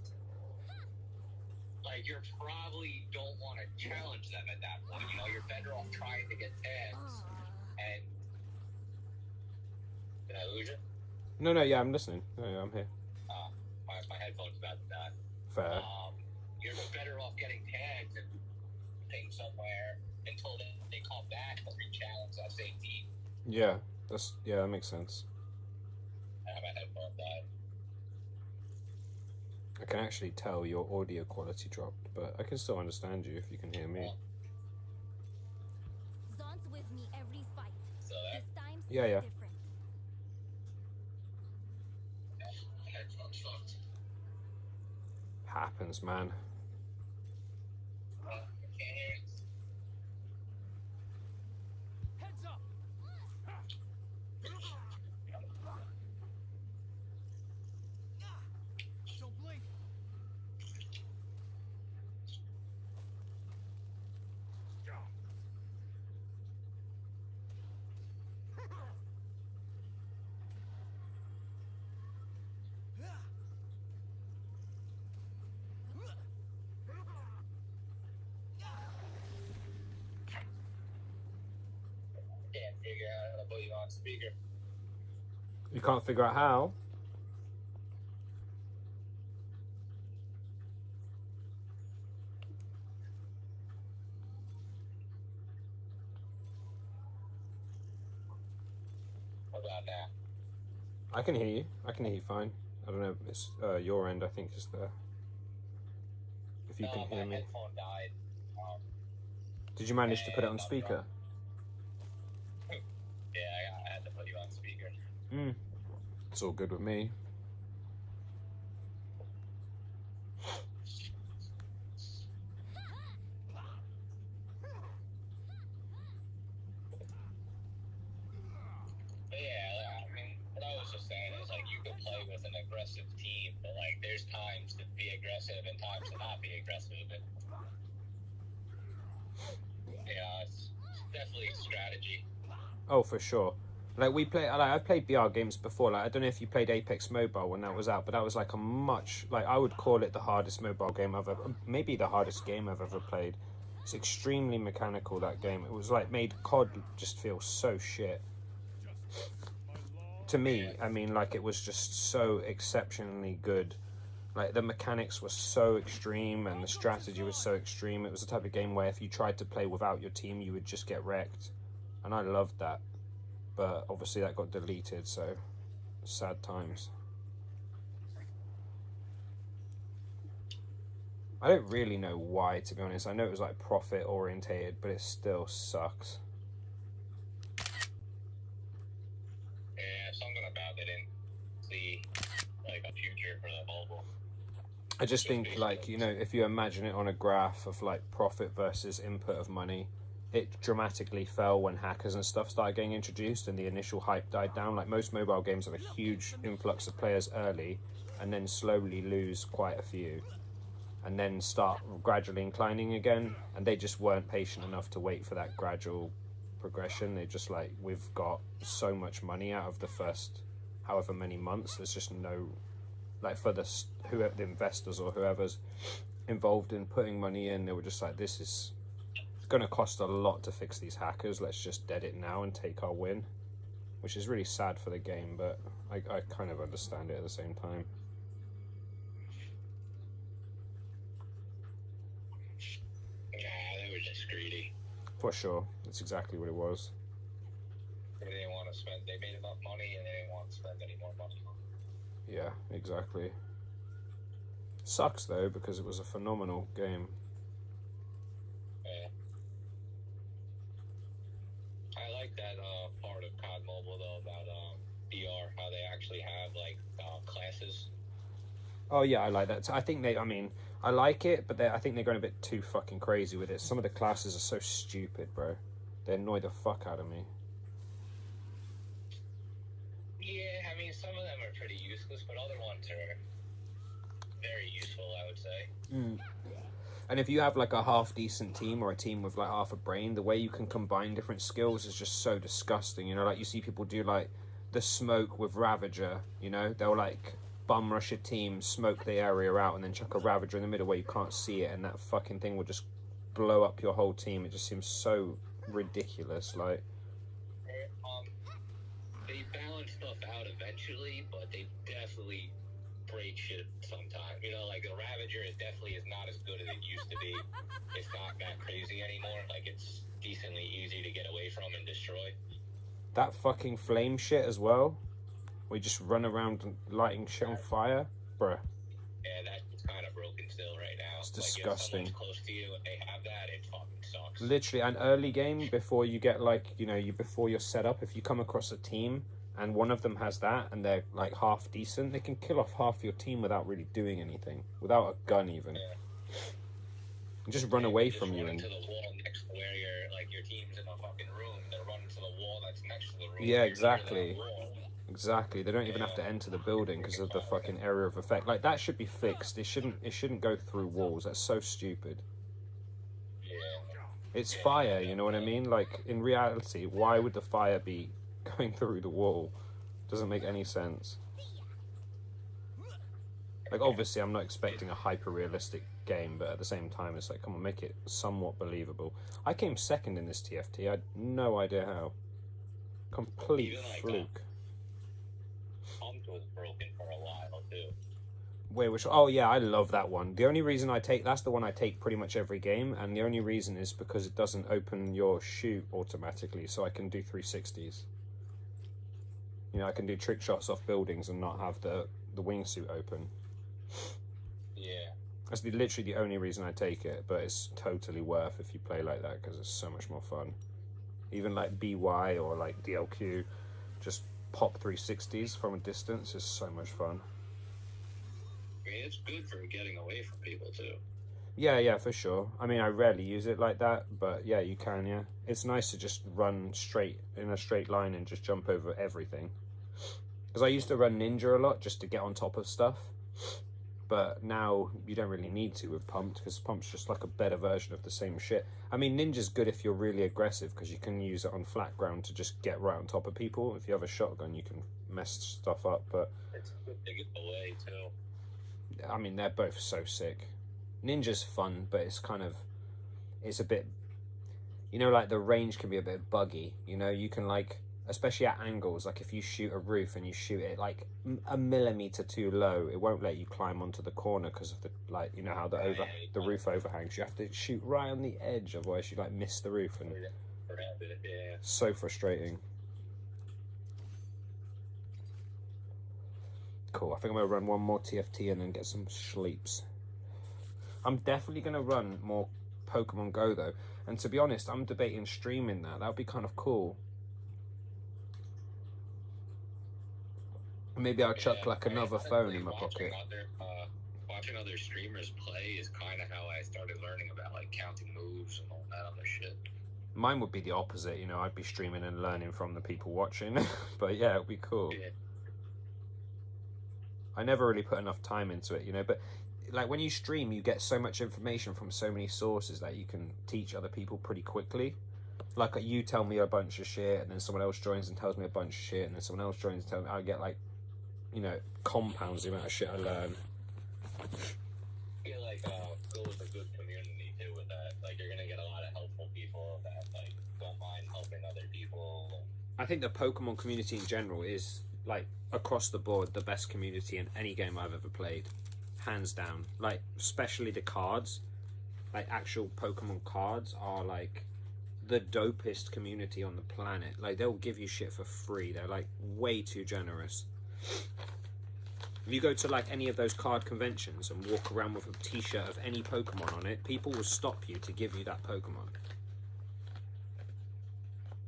like, you probably don't want to challenge them at that point. You know, you're better off trying to get tags. And did I lose you? No, yeah, I'm listening. No, yeah, I'm here. My headphones about to die. Fair. You're better off getting tags and ping somewhere until they come back and re-challenge that same team. Yeah, that makes sense. I have my headphones died. I can actually tell your audio quality dropped, but I can still understand you if you can hear me. Zon's with me every fight. So This time's Yeah. different. headphones fucked. Happens, man. I can't hear it. Heads up. Don't blink. Can't figure out how to put you on speaker. You can't figure out how? What about now? I can hear you. I can hear you fine. I don't know. It's your end, I think, is there. If you can hear My me. headphone died. Did you manage to put it on speaker? Yeah, I had to put you on speaker. It's all good with me. But yeah, I mean, what I was just saying is, like, you could play with an aggressive team, but, like, there's times to be aggressive and times to not be aggressive. And, yeah, it's definitely strategy. Oh, for sure. Like I've played BR games before. Like I don't know if you played Apex Mobile when that was out, but that was like a much, like I would call it the hardest mobile game I've ever, maybe the hardest game I've ever played. It's extremely mechanical, that game. It was like made COD just feel so shit. To me, I mean, like it was just so exceptionally good. Like the mechanics were so extreme and the strategy was so extreme. It was the type of game where if you tried to play without your team, you would just get wrecked. And I loved that. But obviously that got deleted, so sad times. I don't really know why, to be honest. I know it was like profit orientated, but it still sucks. Yeah, something about it didn't see, like, a future for the mobile. I just think, like, you know, if you imagine it on a graph of like profit versus input of money, it dramatically fell when hackers and stuff started getting introduced and the initial hype died down. Like most mobile games have a huge influx of players early and then slowly lose quite a few and then start gradually inclining again, and they just weren't patient enough to wait for that gradual progression. They just like, we've got so much money out of the first however many months, there's just no, like for the investors or whoever's involved in putting money in, they were just like, this is going to cost a lot to fix these hackers, let's just dead it now and take our win, which is really sad for the game, but I kind of understand it at the same time. Yeah, they were just greedy. For sure. That's exactly what it was. They didn't want to spend. They made enough money, and they didn't want to spend any more money. Yeah, exactly. Sucks though because it was a phenomenal game. Yeah. I like that part of COD Mobile though about VR, how they actually have like classes. Oh yeah, I like that. I think I mean, I like it, but I think they're going a bit too fucking crazy with it. Some of the classes are so stupid, bro. They annoy the fuck out of me. Yeah, I mean, some of them are pretty useless, but other ones are very useful, I would say. And if you have like a half decent team or a team with like half a brain, the way you can combine different skills is just so disgusting. You know, like you see people do like the smoke with Ravager, you know, they'll like bum rush a team, smoke the area out, and then chuck a Ravager in the middle where you can't see it, and that fucking thing will just blow up your whole team. It just seems so ridiculous. Like, they balance stuff out eventually, but they definitely break shit sometimes. You know, like the Ravager is not as good as it used to be. It's not that crazy anymore. Like, it's decently easy to get away from and destroy. that fucking flame shit as well. We just run around lighting shit on fire, bruh. Yeah, that's kind of broken still right now. It's like, disgusting. if someone's close to you and they have that, it fucking sucks. Literally, an early game before you get like, you know, before you're set up, if you come across a team and one of them has that and they're like half decent, they can kill off half your team without really doing anything, without a gun even. Yeah. And just run away Just from you. run And into the wall next to where your team's in a fucking room. They're running to the wall that's next to the room. yeah, You're near exactly. that wall. Exactly. They don't even have to enter the building because of the fucking area of effect. Like, that should be fixed. It shouldn't go through walls. That's so stupid. Yeah. It's fire, you know what I mean? Like, in reality, why would the fire be going through the wall? Doesn't make any sense. Like, obviously, I'm not expecting a hyper-realistic game, but at the same time, it's like, come on, make it somewhat believable. I came second in this TFT. I had no idea how. Complete Even like, fluke. Pumped was broken for a while, too. Wait, which? Oh yeah, I love that one. The only reason that's the one I take pretty much every game, and the only reason is because it doesn't open your chute automatically, so I can do 360s. You know, I can do trick shots off buildings and not have the wingsuit open. Yeah. That's literally the only reason I take it, but it's totally worth if you play like that because it's so much more fun. Even like BY or like DLQ, just pop 360s from a distance is so much fun. I mean, it's good for getting away from people, too. Yeah, for sure. I mean, I rarely use it like that, but yeah, you can, yeah. It's nice to just run straight in a straight line and just jump over everything. Because I used to run Ninja a lot just to get on top of stuff. But now you don't really need to with Pumped, because Pumped's just like a better version of the same shit. I mean, Ninja's good if you're really aggressive, because you can use it on flat ground to just get right on top of people. If you have a shotgun, you can mess stuff up, but... It's good to get away, too. I mean, they're both so sick. Ninja's fun, but it's kind of... It's a bit... You know, like, the range can be a bit buggy. You know, you can, like... Especially at angles, like if you shoot a roof and you shoot it like a millimeter too low, it won't let you climb onto the corner because of the, like, you know how the roof overhangs. You have to shoot right on the edge, otherwise you like miss the roof, and Yeah. so frustrating. Cool. I think I'm gonna run one more TFT and then get some sleeps. I'm definitely gonna run more Pokemon Go though, and to be honest, I'm debating streaming that. That would be kind of cool. Maybe I'll chuck like another phone in my pocket. Watching other streamers play is kind of how I started learning about like counting moves and all that other shit. Mine would be the opposite, you know, I'd be streaming and learning from the people watching. But yeah, it'd be cool. Yeah. I never really put enough time into it, you know, but like when you stream, you get so much information from so many sources that you can teach other people pretty quickly. Like you tell me a bunch of shit, and then someone else joins and tells me a bunch of shit, and then someone else joins and tells me, I get like, you know, compounds the amount of shit I learn. I feel like Go is a good community too with that. Like you're gonna get a lot of helpful people that like don't mind helping other people. I think the Pokemon community in general is like across the board the best community in any game I've ever played, hands down. Like especially the cards. like actual Pokemon cards are like the dopest community on the planet. Like they'll give you shit for free. They're like way too generous. If you go to like any of those card conventions and walk around with a t-shirt of any Pokemon on it, people will stop you to give you that Pokemon.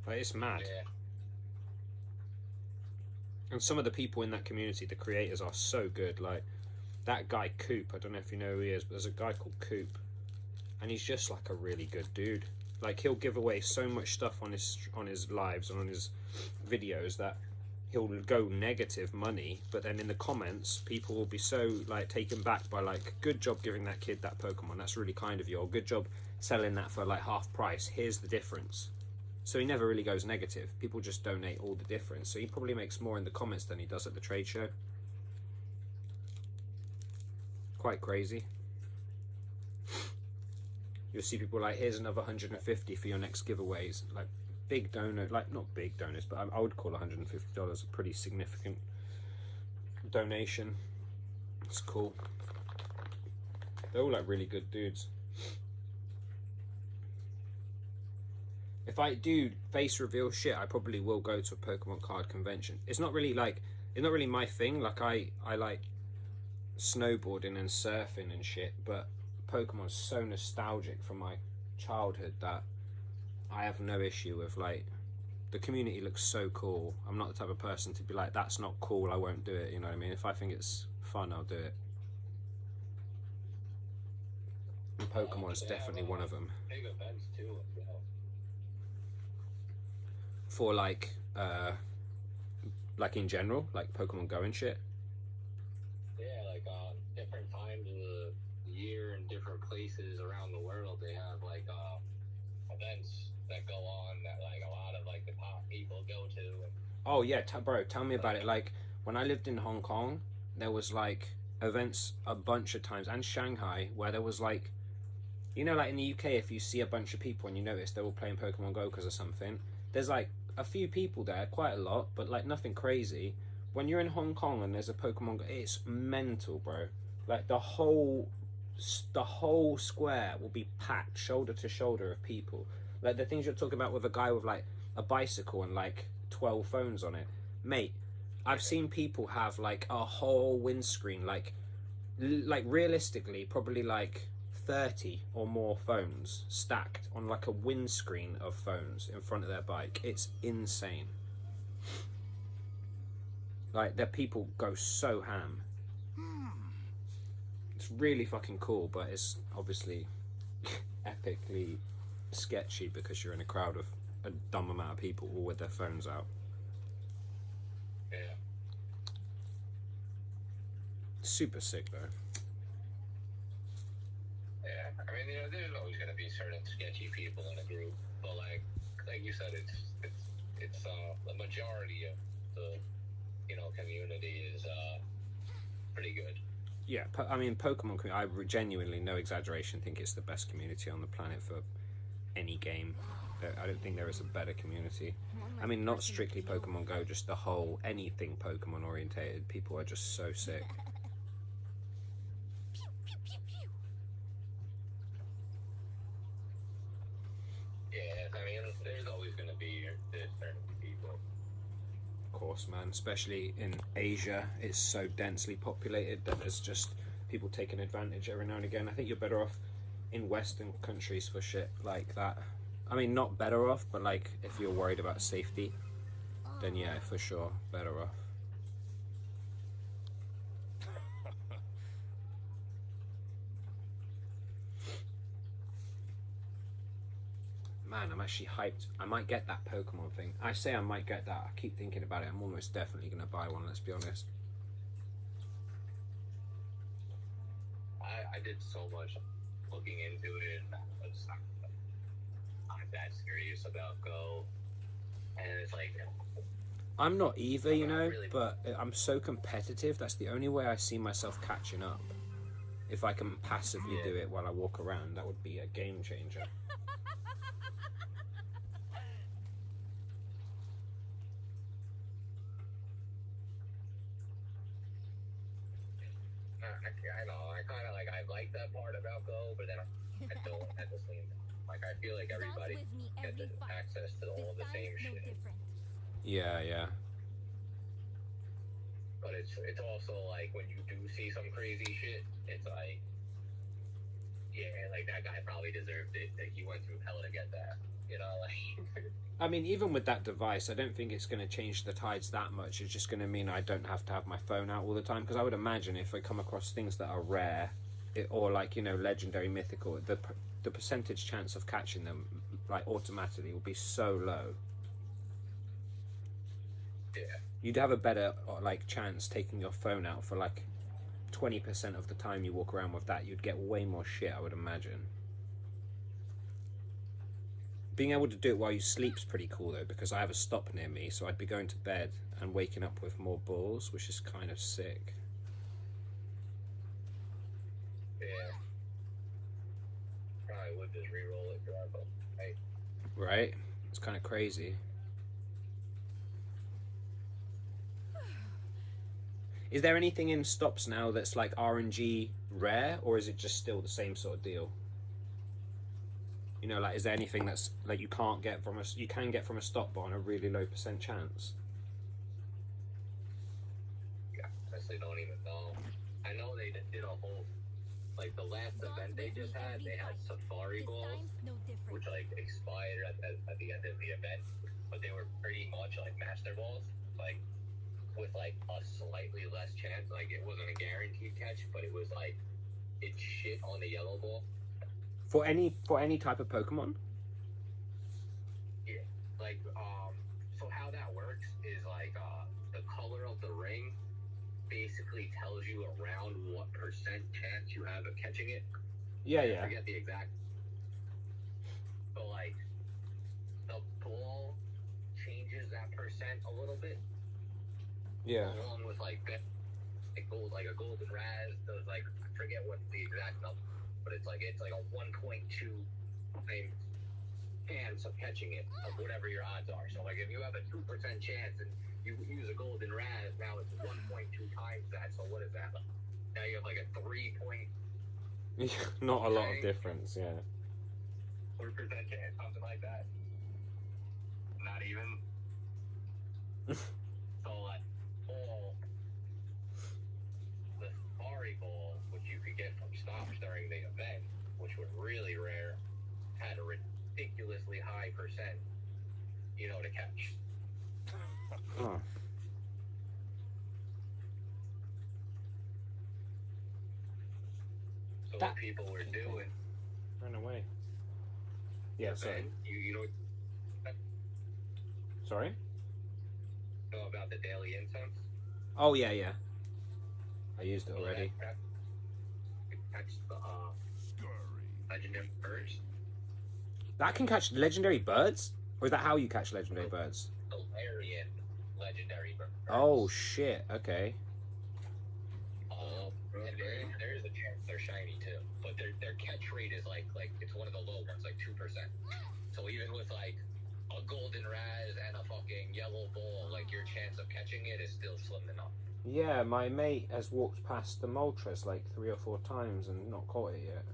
Like, it's mad. Yeah. And some of the people in that community, the creators, are so good. Like that guy Coop, I don't know if you know who he is, but there's a guy called Coop, and he's just like a really good dude. Like he'll give away so much stuff on his lives and on his videos that he'll go negative money, but then in the comments people will be so like taken back by like, good job giving that kid that Pokemon, that's really kind of you, or good job selling that for like half price, here's the difference. So he never really goes negative. People just donate all the difference. So he probably makes more in the comments than he does at the trade show. Quite crazy. You'll see people like, here's another 150 for your next giveaways. Like big donor, like not big donors, but I would call $150 a pretty significant donation. It's cool. They're all like really good dudes. If I do face reveal shit, I probably will go to a Pokemon card convention. It's not really my thing. Like I like snowboarding and surfing and shit, but Pokemon's so nostalgic from my childhood that I have no issue with, like, the community looks so cool. I'm not the type of person to be like, that's not cool, I won't do it, you know what I mean? If I think it's fun, I'll do it. And Pokemon's definitely one of them. Big events too, you know. For like in general, like Pokemon Go and shit. Yeah, like different times of the year and different places around the world, they have like events that go on that like a lot of like the top people go to. Oh yeah, bro, tell me about it. Like when I lived in Hong Kong, there was like events a bunch of times, and Shanghai, where there was like, you know, like in the UK, if you see a bunch of people and you notice they're all playing Pokemon Go because of something, there's like a few people there, quite a lot, but like nothing crazy. When you're in Hong Kong and there's a Pokemon Go, it's mental, bro. Like the whole square will be packed shoulder to shoulder of people. Like the things you're talking about with a guy with like a bicycle and like 12 phones on it, mate. I've seen people have like a whole windscreen, like realistically probably like 30 or more phones stacked on like a windscreen of phones in front of their bike. It's insane. Like their people go so ham. It's really fucking cool, but it's obviously epically sketchy because you're in a crowd of a dumb amount of people all with their phones out. Yeah. Super sick though. Yeah, I mean, you know, there's always going to be certain sketchy people in a group, but like you said, it's the majority of the, you know, community is pretty good. Yeah, I mean, Pokemon community, I genuinely, no exaggeration, think it's the best community on the planet for any game. I don't think there is a better community. I mean, not strictly Pokemon Go, just the whole anything Pokemon orientated. People are just so sick. Yeah, I mean, there's always going to be certain people. Of course, man, especially in Asia, it's so densely populated that there's just people taking advantage every now and again. I think you're better off in Western countries for shit like that. I mean, not better off, but like if you're worried about safety, then yeah, for sure, better off. Man, I'm actually hyped. I might get that Pokemon thing. I say I might get that. I keep thinking about it. I'm almost definitely going to buy one, let's be honest. I did so much looking into it, and I'm that serious about Go, and it's like, I'm not either, you know, but I'm so competitive. That's the only way I see myself catching up. If I can passively do it while I walk around, that would be a game changer. I know, I kind of like, I like that part about Go, but then at the same time. Like, I feel like Zod's everybody with me gets every fight. access to all This the same time's no shit. different. Yeah, yeah. But it's also like when you do see some crazy shit, it's like, yeah, like that guy probably deserved it. Like he went through hell to get that. You know, like. I mean, even with that device, I don't think it's going to change the tides that much. It's just going to mean I don't have to have my phone out all the time. Because I would imagine if I come across things that are rare, or like, you know, legendary, mythical, the percentage chance of catching them, like, automatically will be so low. Yeah. You'd have a better, like, chance taking your phone out for, like, 20% of the time you walk around with that. You'd get way more shit, I would imagine. Being able to do it while you sleep's pretty cool though, because I have a stop near me, so I'd be going to bed and waking up with more balls, which is kind of sick. Yeah. Probably would just re-roll it, drive up. Hey. Right? It's kind of crazy. Is there anything in stops now that's like RNG rare, or is it just still the same sort of deal? You know, like, is there anything that's like you can't get from you can get from a stop, but on a really low % chance? Yeah, honestly, don't even know. I know they did a whole, like the last event they just had, they had safari This balls, time's no different. which like expired at the end of the event, but they were pretty much like master balls, like with like a slightly less chance. Like it wasn't a guaranteed catch, but it was like it shit on the yellow ball. For any type of Pokemon? Yeah, like so how that works is like the color of the ring basically tells you around what % chance you have of catching it. Yeah, I yeah. forget the exact. So like the ball changes that % a little bit. Yeah. Along with like a golden raz does like I forget what the exact number, but it's like a 1.2 times chance of catching it of whatever your odds are. So like if you have a 2% chance and you use a golden raz, now it's 1.2 times that. So what is that? Now you have like a 3 point. Not a lot of difference, yeah. 4% chance, something like that. Not even. So like all the safari ball, which you could get from stops during the event, which were really rare, had a ridiculously high %, to catch. Oh. So That- what people were doing, Ran away. Yeah, sorry. and you Sorry? know about the daily incense? Oh, yeah, yeah. I used it already. Catch the legendary birds. That can catch legendary birds? Or is that how you catch legendary birds? Valerian legendary birds. Oh, shit. Okay. And there is a chance they're shiny too, but their catch rate is like it's one of the low ones, like 2%. So even with like a golden raz and a fucking yellow ball, like your chance of catching it is still slim enough. Yeah, my mate has walked past the Moltres like 3 or 4 times and not caught it yet.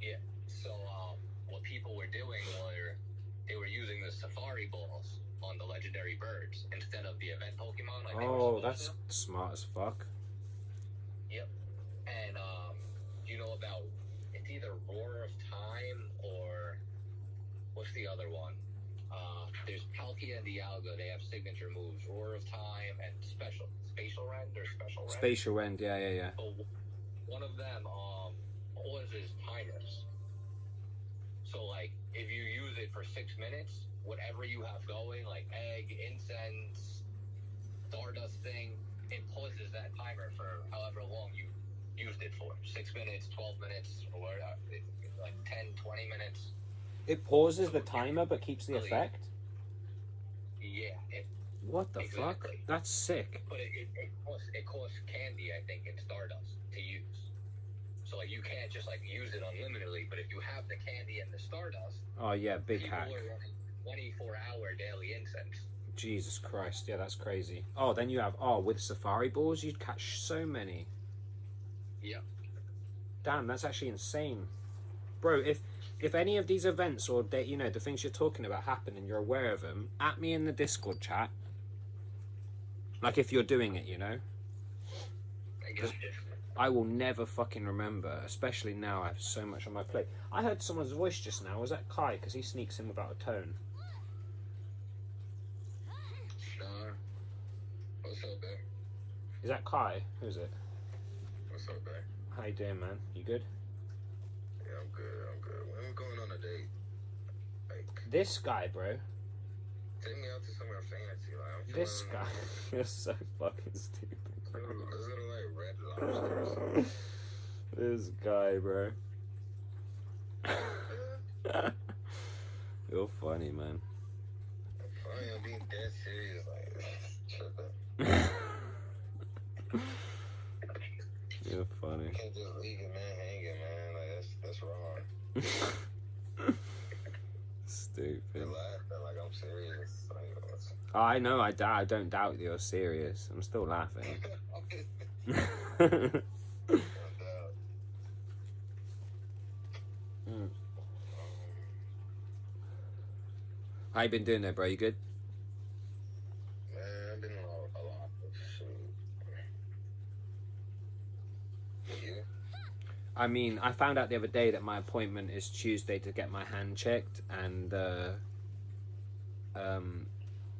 Yeah. So what people were doing were they were using the safari balls on the legendary birds instead of the event Pokemon. Like they were Oh, supposed that's to. smart as fuck. Yep. And you know about it's either Roar of Time or what's the other one? There's Palkia and Dialga. They have signature moves: Roar of Time and Spatial Rend or Special Rend. Spatial Rend, yeah. So one of them causes timers. So like if you use it for 6 minutes, whatever you have going, like egg, incense, Stardust thing, it pauses that timer for however long you used it for. 6 minutes, 12 minutes, or like 10, 20 minutes. It pauses the timer but keeps the effect? Yeah. What the fuck? Exactly. That's sick. But it costs candy, I think, in Stardust to use. So like you can't just like use it unlimitedly, but if you have the candy and the Stardust, Oh, yeah, big people hack. are running 24-hour daily incense. Jesus Christ, yeah, that's crazy. Oh, then you have, with Safari Balls, you'd catch so many. Yep. Damn, that's actually insane. bro, if any of these events or you know the things you're talking about happen and you're aware of them, at me in the Discord chat. Like if you're doing it, you know. I will never fucking remember, especially now I have so much on my plate. I heard someone's voice just now. Was that Kai? Because he sneaks in without a tone. What's up, babe? Is that Kai? Who's it? What's up, babe? How you doing, man? You good? Yeah, I'm good. When we going on a date? Like, This guy, bro. take me out to somewhere fancy. Like, I'm This feeling- guy. You're so fucking stupid. Let's go to like Red Lobster or something. This guy, bro. You're funny, man. Funny, I'm being dead serious. Like, tripping. You're funny. You can't just leave your man hanging, man. Like, that's wrong. Stupid. You're laughing like I'm serious. Like, what's... I know, I don't doubt you're serious. I'm still laughing. How you been doing there, bro? You good? Man, I've been a lot of shoot. You? I mean, I found out the other day that my appointment is Tuesday to get my hand checked, and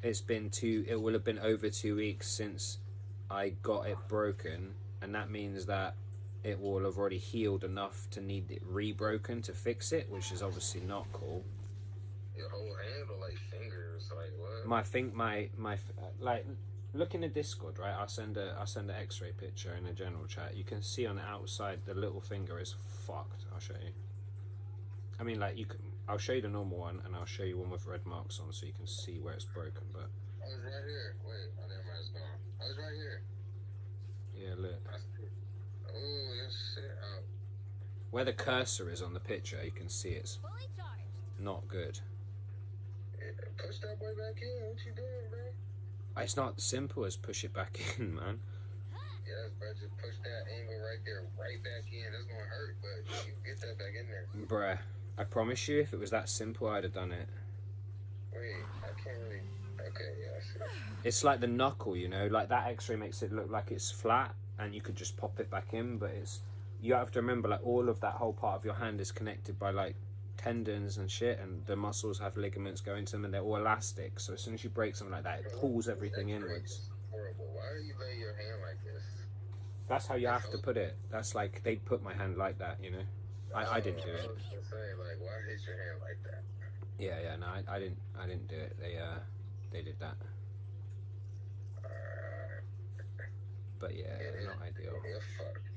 it will have been over 2 weeks since I got it broken, and that means that it will have already healed enough to need it re-broken to fix it, which is obviously not cool. Your whole hand or like fingers? Like what? My like, look in the Discord, right? I'll send an X-ray picture in the general chat. You can see on the outside the little finger is fucked. I'll show you. I mean, like I'll show you the normal one, and I'll show you one with red marks on, so you can see where it's broken. But I was right here. Wait, I never mind. It's gone. I was right here. yeah, look Oh, your shit out. where the cursor is on the picture. You can see it's Fully charged. not good. Yeah, push that boy back in. What you doing, bro? It's not simple as push it back in, man. Yes, bro. Just push that angle right there, right back in. That's gonna hurt, but you get that back in there. Bruh, I promise you, if it was that simple, I'd have done it. Wait, I can't really. Okay, yeah, I see. It's like the knuckle, you know, like that X-ray makes it look like it's flat, and you could just pop it back in, but you have to remember, like, all of that whole part of your hand is connected by like tendons and shit, and the muscles have ligaments going to them, and they're all elastic, so as soon as you break something like that, it pulls everything inwards. Horrible. Why are you laying your hand like this? That's how you have to put it. That's like, they put my hand like that, you know. I didn't do I it. was just saying, like, why is your hand like that? Yeah, no, I didn't do it. They did that. But yeah, not ideal. You're fucked.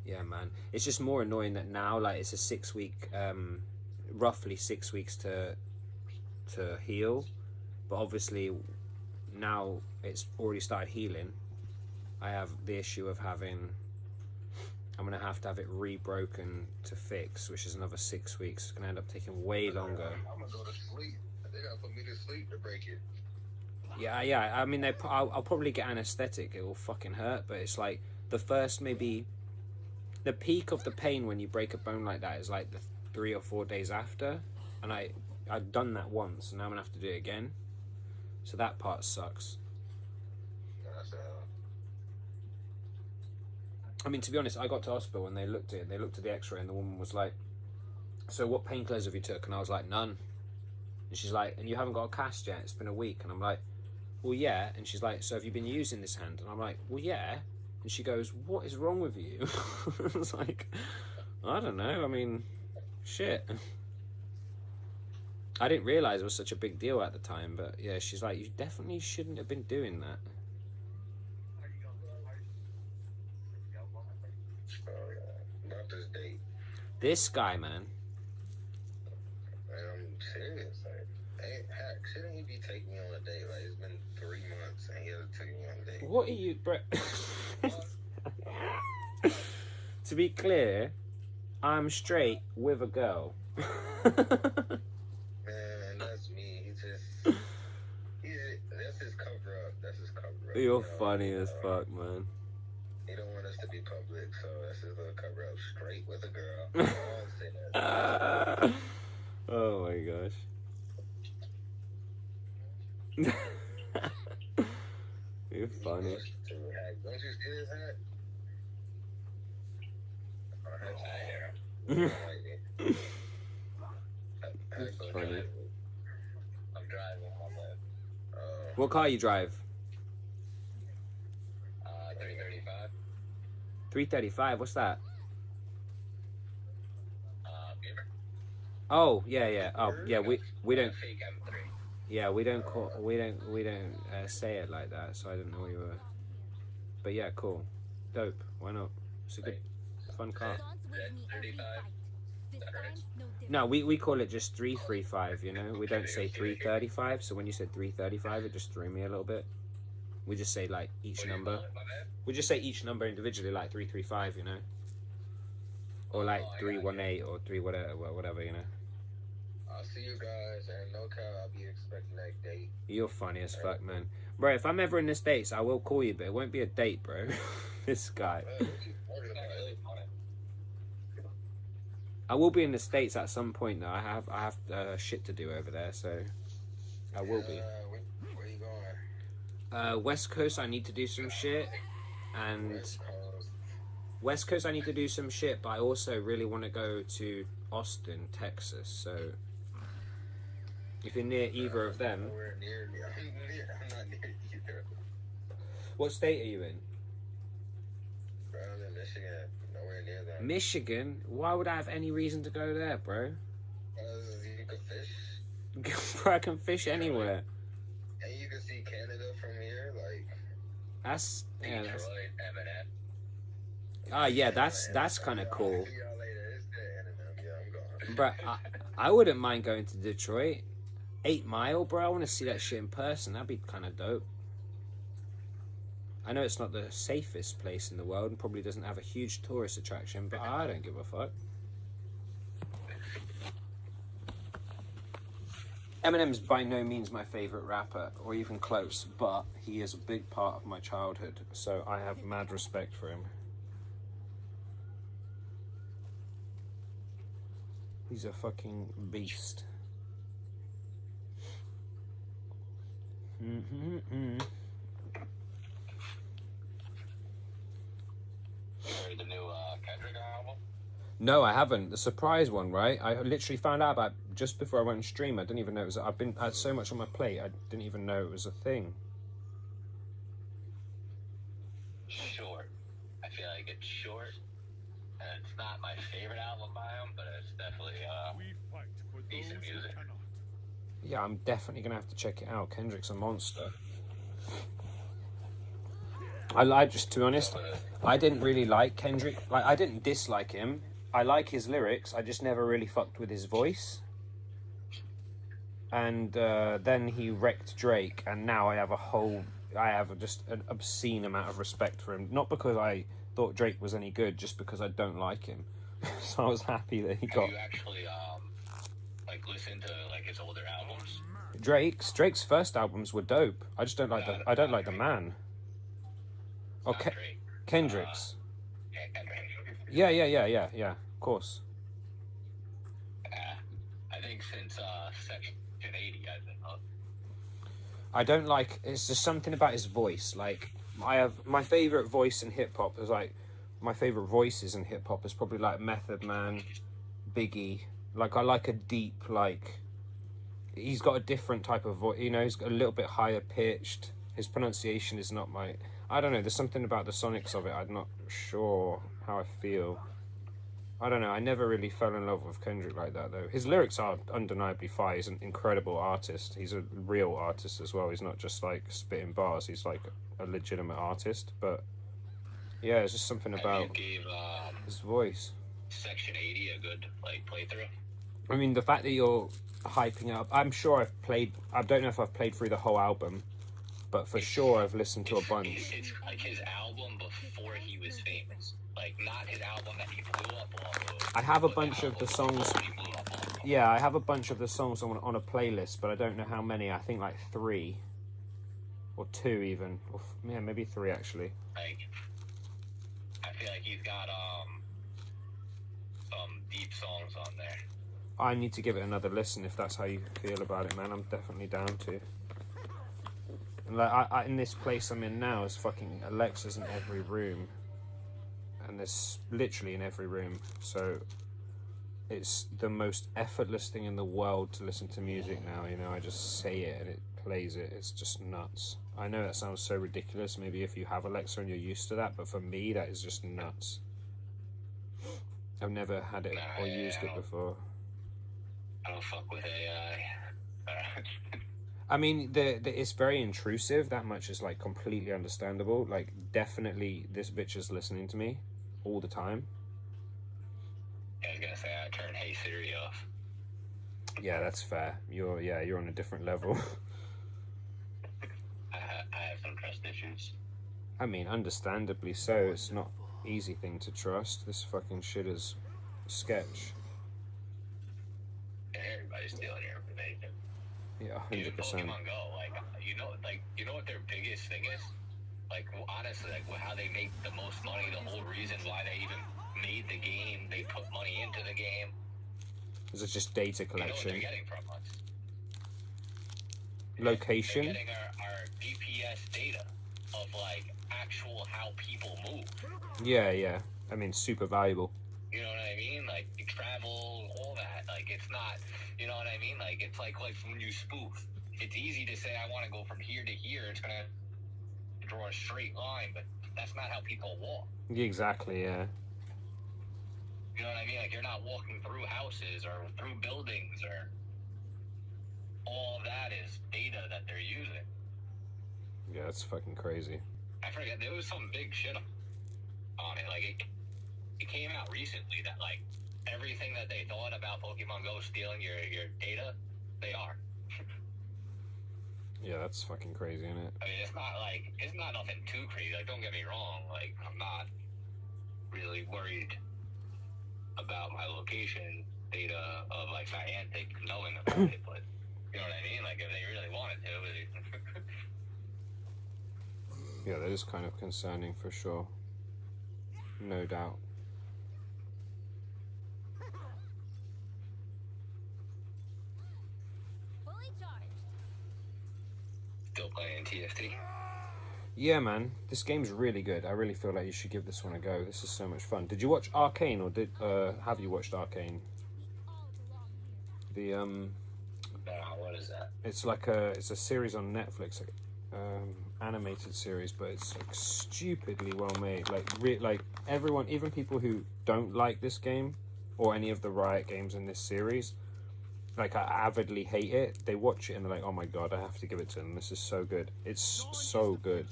Yeah, man. It's just more annoying that now, like, it's a 6 week, roughly 6 weeks to heal, but obviously now it's already started healing. I have the issue of I'm gonna have to have it re-broken to fix, which is another 6 weeks. It's gonna end up taking way longer. I'm gonna go to sleep. They gotta put me to sleep to break it. Yeah. I mean, I'll probably get anesthetic. It will fucking hurt, but it's like the first maybe. The peak of the pain when you break a bone like that is like the 3 or 4 days after, and I've done that once, and now I'm gonna have to do it again. So that part sucks. I mean, to be honest, I got to hospital and they looked at the X-ray, and the woman was like, "So what painkillers have you took?" And I was like, "None." And she's like, "And you haven't got a cast yet? It's been a week." And I'm like, "Well, yeah." And she's like, "So have you been using this hand?" And I'm like, "Well, yeah." And she goes, "What is wrong with you?" I was like, "I don't know. I mean, shit." I didn't realise it was such a big deal at the time, but yeah, she's like, "You definitely shouldn't have been doing that." Doctor's date. This guy, man. Man, I'm serious. Like, hey, heck, shouldn't he be taking me on a date? Like, it's been 3 months and he hasn't taken me on a date. What are you, bro? To be clear, I'm straight with a girl. Man, that's me. That's his cover up. That's his cover up. You're funny as fuck, man. He don't want us to be public, so that's his little cover up. Straight with a girl. All Oh my gosh. You're funny. Don't you see this hat? That's funny. I'm driving on that. What car you drive? 335. 335. What's that? Beamer. Oh yeah. Oh yeah. We don't. Fake M3. Yeah, we don't call. We don't say it like that. So I don't know where you were. But yeah, cool, dope. Why not? It's a good, fun car. Zons with me every 35. fight. This time's no different. No, we call it just 335. You know, we don't say 335. So when you said 335, it just threw me a little bit. We just say like each number. We just say each number individually, like 335. You know, or like 318 or 3 whatever. You know. I'll see you guys, and no cap, I'll be expecting that date. You're funny as fuck, man. Bro, if I'm ever in the States, I will call you, but it won't be a date, bro. This guy. I will be in the States at some point, though. I have shit to do over there, so I will be. Where you going? West Coast, I need to do some shit, and West Coast, I need to do some shit, but I also really want to go to Austin, Texas, so if you're near either of them. I'm not near either. What state are you in? Bro, I'm in Michigan. Nowhere near that. Michigan? Why would I have any reason to go there, bro? Because you can fish. Bro, I can fish anywhere. And you can see Canada from here, like. That's yeah. Detroit, That's, Eminem. yeah, that's kind of cool. See y'all later. It's the Eminem. Yeah, I'm Bro, going. I wouldn't mind going to Detroit. 8 Mile, bro. I want to see that shit in person. That'd be kind of dope. I know it's not the safest place in the world and probably doesn't have a huge tourist attraction, but I don't give a fuck. Eminem's by no means my favorite rapper, or even close, but he is a big part of my childhood, so I have mad respect for him. He's a fucking beast. Heard the new Kendrick album? No, I haven't. The surprise one, right? I literally found out about just before I went on stream. I didn't even know it was. I had so much on my plate. I didn't even know it was a thing. Short. I feel like it's short, and it's not my favorite album by him, but it's definitely We fight for those decent who music. cannot. Yeah, I'm definitely gonna have to check it out. Kendrick's a monster. I just, to be honest, I didn't really like Kendrick. Like, I didn't dislike him. I like his lyrics. I just never really fucked with his voice. And then he wrecked Drake, and now I have just an obscene amount of respect for him. Not because I thought Drake was any good, just because I don't like him. So I was happy that he got. Have you actually like listened to like his older albums? Drake's first albums were dope. I just don't like the man. Okay, Kendrick's. Yeah. Of course. I think since Section 80, I've been up. I don't like. It's just something about his voice. Like, I have my favorite voice in hip hop is like my favorite voices in hip hop is probably like Method Man, Biggie. Like, I like a deep, like, he's got a different type of voice. You know, he's got a little bit higher pitched. His pronunciation is not my. I don't know. There's something about the sonics of it. I'm not sure how I feel. I don't know. I never really fell in love with Kendrick like that, though. His lyrics are undeniably fire. He's an incredible artist. He's a real artist as well. He's not just like spitting bars. He's like a legitimate artist. But yeah, it's just something about You gave his voice. Section 80 a good like playthrough. I mean, the fact that you're hyping up. I'm sure I've played. I don't know if I've played through the whole album, but for sure I've listened to a bunch. It's like his album before he was famous. Like, not his album that he blew up off of. I have a bunch of the songs. He blew up off of. Yeah, I have a bunch of the songs on a playlist, but I don't know how many. I think like 3 or 2 even, or yeah, maybe 3 actually. Like, I feel like he's got some deep songs on there. I need to give it another listen if that's how you feel about it, man. I'm definitely down to. And like, I in this place I'm in now, is fucking Alexa's in every room, and there's literally in every room. So it's the most effortless thing in the world to listen to music now. You know, I just say it and it plays it. It's just nuts. I know that sounds so ridiculous. Maybe if you have Alexa and you're used to that, but for me, that is just nuts. I've never had it or used it before. I don't fuck with AI. I mean, it's very intrusive. That much is like completely understandable. Like, definitely, this bitch is listening to me all the time. I was gonna say I turned Hey Siri off. Yeah, that's fair. You're on a different level. I have some trust issues. I mean, understandably so. It's not an easy thing to trust. This fucking shit is sketch. Yeah, everybody's stealing your information. Yeah, Even 100%. Pokemon Go, you know what their biggest thing is? Like, honestly, like how they make the most money, the whole reason why they even made the game, they put money into the game. Is it just data collection? You know what they're getting from us? Location? They're getting our GPS data of, like, actual how people move. Yeah. I mean, super valuable. You know what I mean? Like, travel, all that. Like, it's not, you know what I mean? Like, it's like when you spoof. It's easy to say, I want to go from here to here. It's going to draw a straight line, but that's not how people walk. Exactly, yeah. You know what I mean? Like, you're not walking through houses or through buildings or... All of that is data that they're using. Yeah, that's fucking crazy. I forget, there was some big shit on it. Like, it came out recently that, like, everything that they thought about Pokemon Go stealing your data, they are. Yeah, that's fucking crazy, isn't it? I mean, it's not nothing too crazy. Like, don't get me wrong. Like, I'm not really worried about my location data of, like, Niantic knowing about it, but you know what I mean? Like, if they really wanted to. Yeah, that is kind of concerning for sure. No doubt. Fully charged. Still playing TFT. Yeah, man, this game's really good. I really feel like you should give this one a go. This is so much fun. Did you watch Arcane, or have you watched Arcane? We all belong here. The What is that? it's like it's a series on Netflix, like, animated series, but it's like stupidly well made. Like everyone, even people who don't like this game or any of the Riot games in this series, like, I avidly hate it. They watch it and they're like, "Oh my god, I have to give it to them. This is so good. It's so good."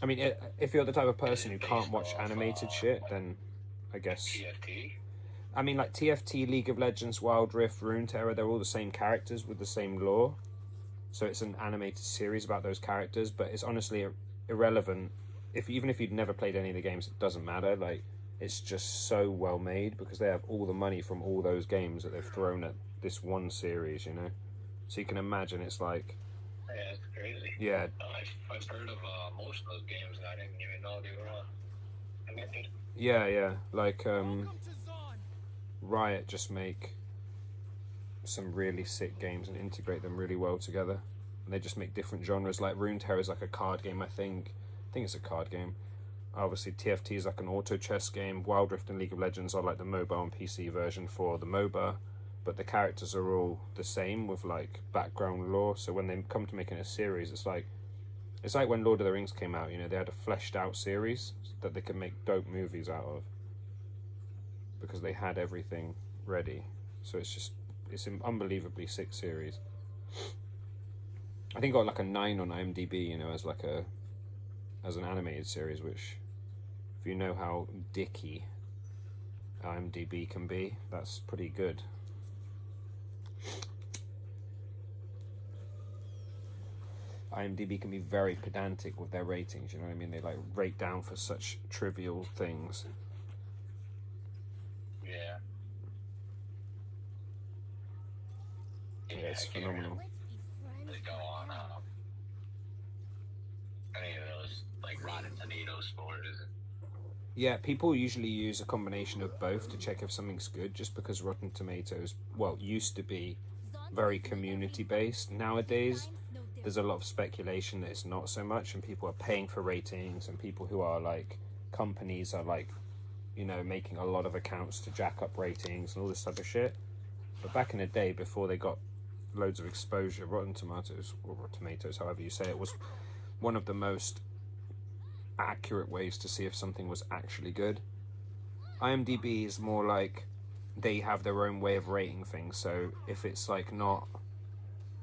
I mean, if you're the type of person who can't watch animated shit, then I guess. TFT? I mean, like TFT, League of Legends, Wild Rift, Runeterra, they're all the same characters with the same lore. So it's an animated series about those characters, but it's honestly irrelevant. Even if you'd never played any of the games, it doesn't matter. Like, it's just so well made because they have all the money from all those games that they've thrown at this one series, you know? So you can imagine it's like... Yeah, it's crazy. Yeah. I've heard of most of those games, and I didn't even know they were connected. Yeah. Like, Welcome to Zon. Riot just make some really sick games and integrate them really well together. And they just make different genres. Like, Runeterra is like a card game, I think it's a card game. Obviously, TFT is like an auto chess game. Wild Rift and League of Legends are like the mobile and PC version for the MOBA. But the characters are all the same with, like, background lore. So when they come to making a series, it's like when Lord of the Rings came out, you know, they had a fleshed out series that they could make dope movies out of. Because they had everything ready. So it's an unbelievably sick series. I think it got like a 9 on IMDb, you know, as an animated series, which, if you know how dicky IMDb can be, that's pretty good. IMDb can be very pedantic with their ratings, you know what I mean? They like rate down for such trivial things. Yeah. Yeah, it's phenomenal. Let's be friends. They go on any of those, like, Rotten Tomatoes scores. Yeah, people usually use a combination of both to check if something's good, just because Rotten Tomatoes, well, used to be very community based. Nowadays, there's a lot of speculation that it's not so much, and people are paying for ratings, and people who are like companies are like, you know, making a lot of accounts to jack up ratings and all this type of shit. But back in the day, before they got loads of exposure, Rotten Tomatoes, or Tomatoes, however you say it, was one of the most accurate ways to see if something was actually good. IMDb is more like they have their own way of rating things, so if it's like not,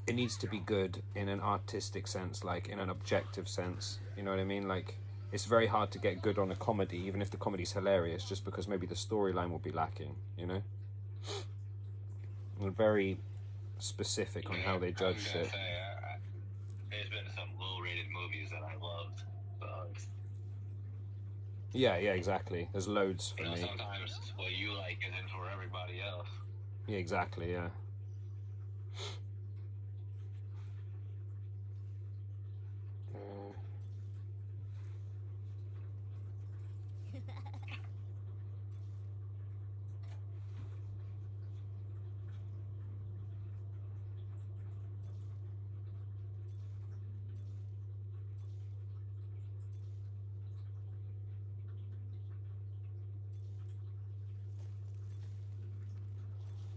it needs to be good in an artistic sense, like in an objective sense, you know what I mean? Like, it's very hard to get good on a comedy, even if the comedy's hilarious, just because maybe the storyline will be lacking, you know? They're very specific on how they judge shit. There's been some low-rated movies that I loved. Yeah, exactly. There's loads for me. Sometimes what you like isn't for everybody else. Yeah, exactly, yeah.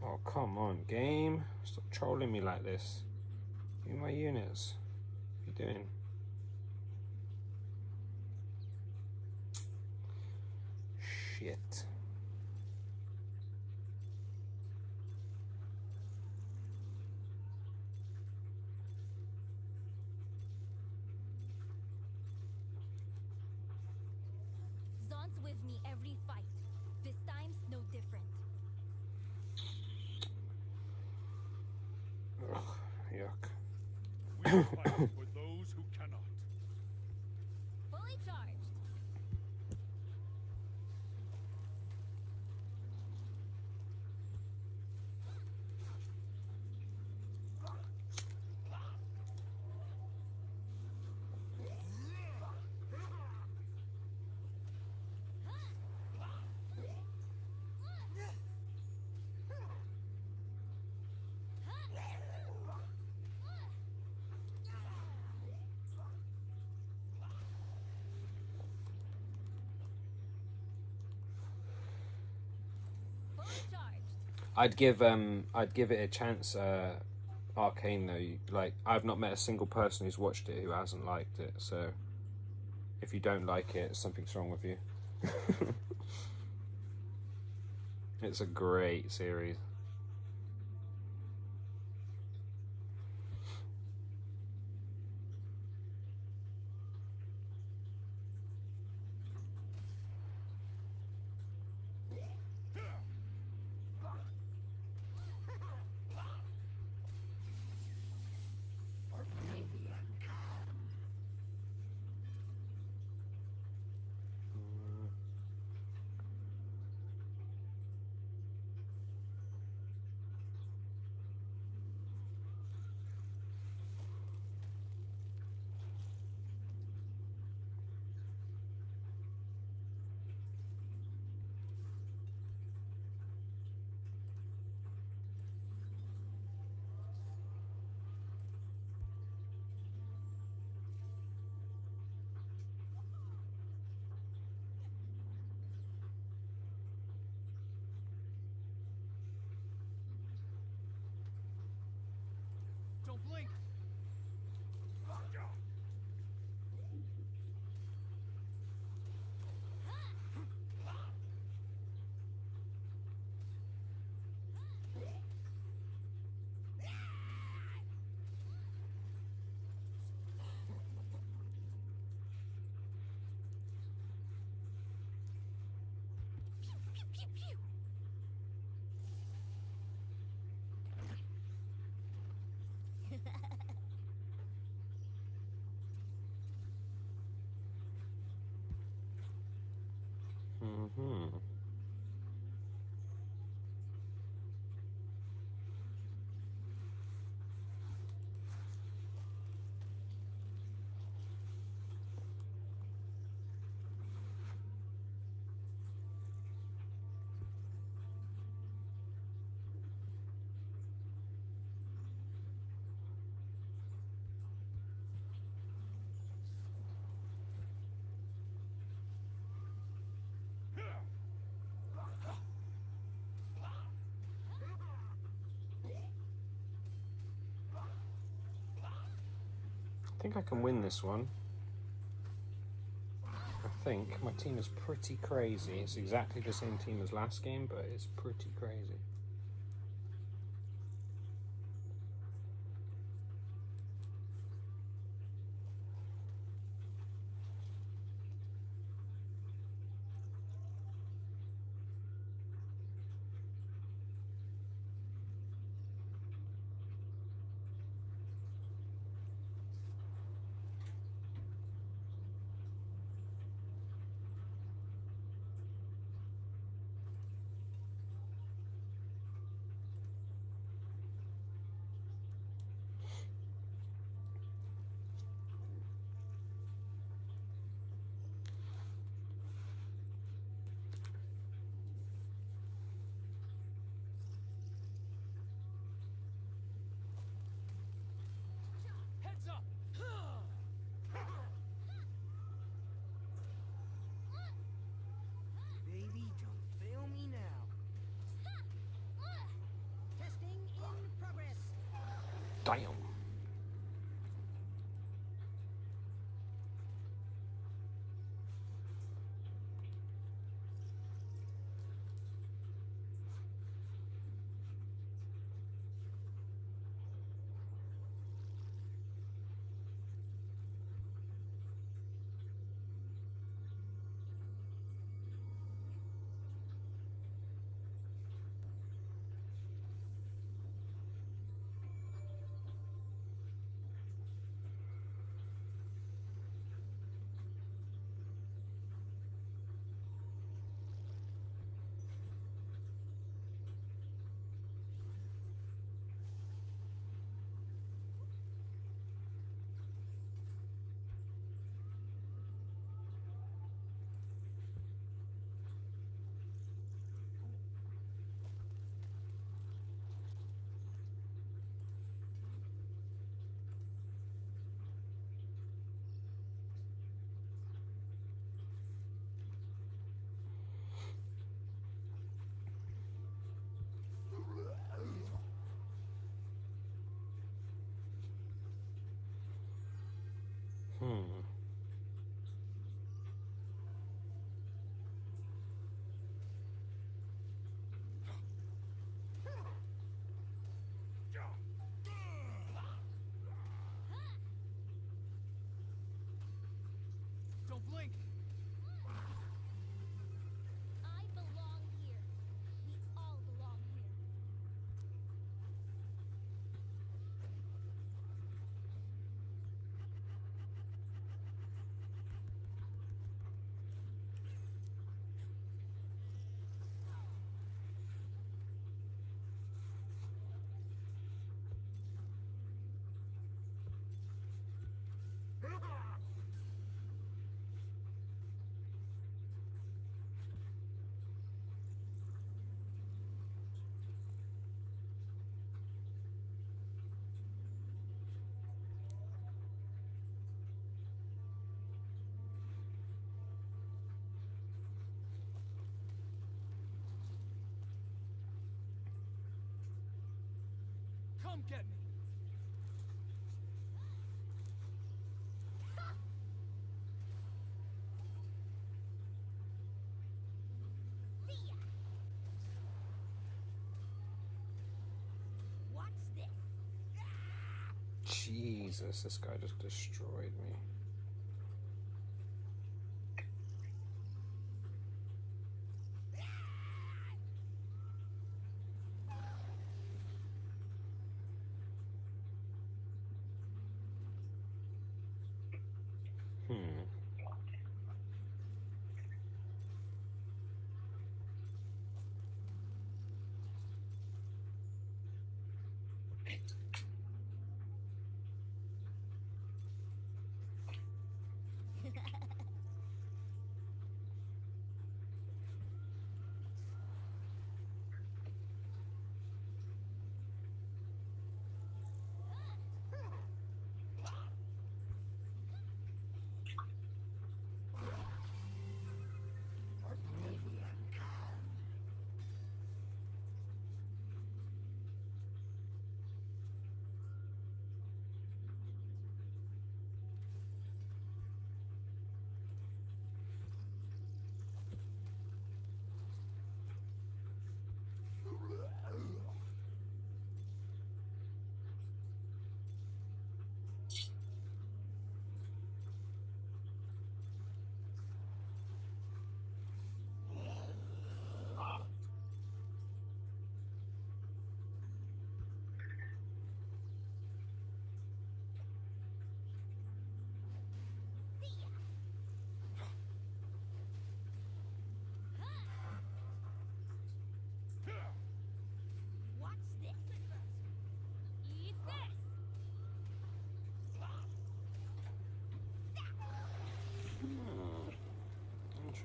Oh, come on, game. Stop trolling me like this. Give me my units. What are you doing? Shit. Zon's with me every fight. This time's no different. Ugh, yuck. We fight for those who cannot. Fully charged. Fully charged. I'd give it a chance. Arcane though, like, I've not met a single person who's watched it who hasn't liked it. So if you don't like it, something's wrong with you. It's a great series. Don't blink. Pew pew. Mm-hmm. think I can win this one. I think my team is pretty crazy. It's exactly the same team as last game, but it's pretty crazy. Heads up! Baby, don't fail me now. Testing in progress. Damn. Don't blink! I belong here. We all belong here. Come get me! See ya. Watch this. Jesus, this guy just destroyed me.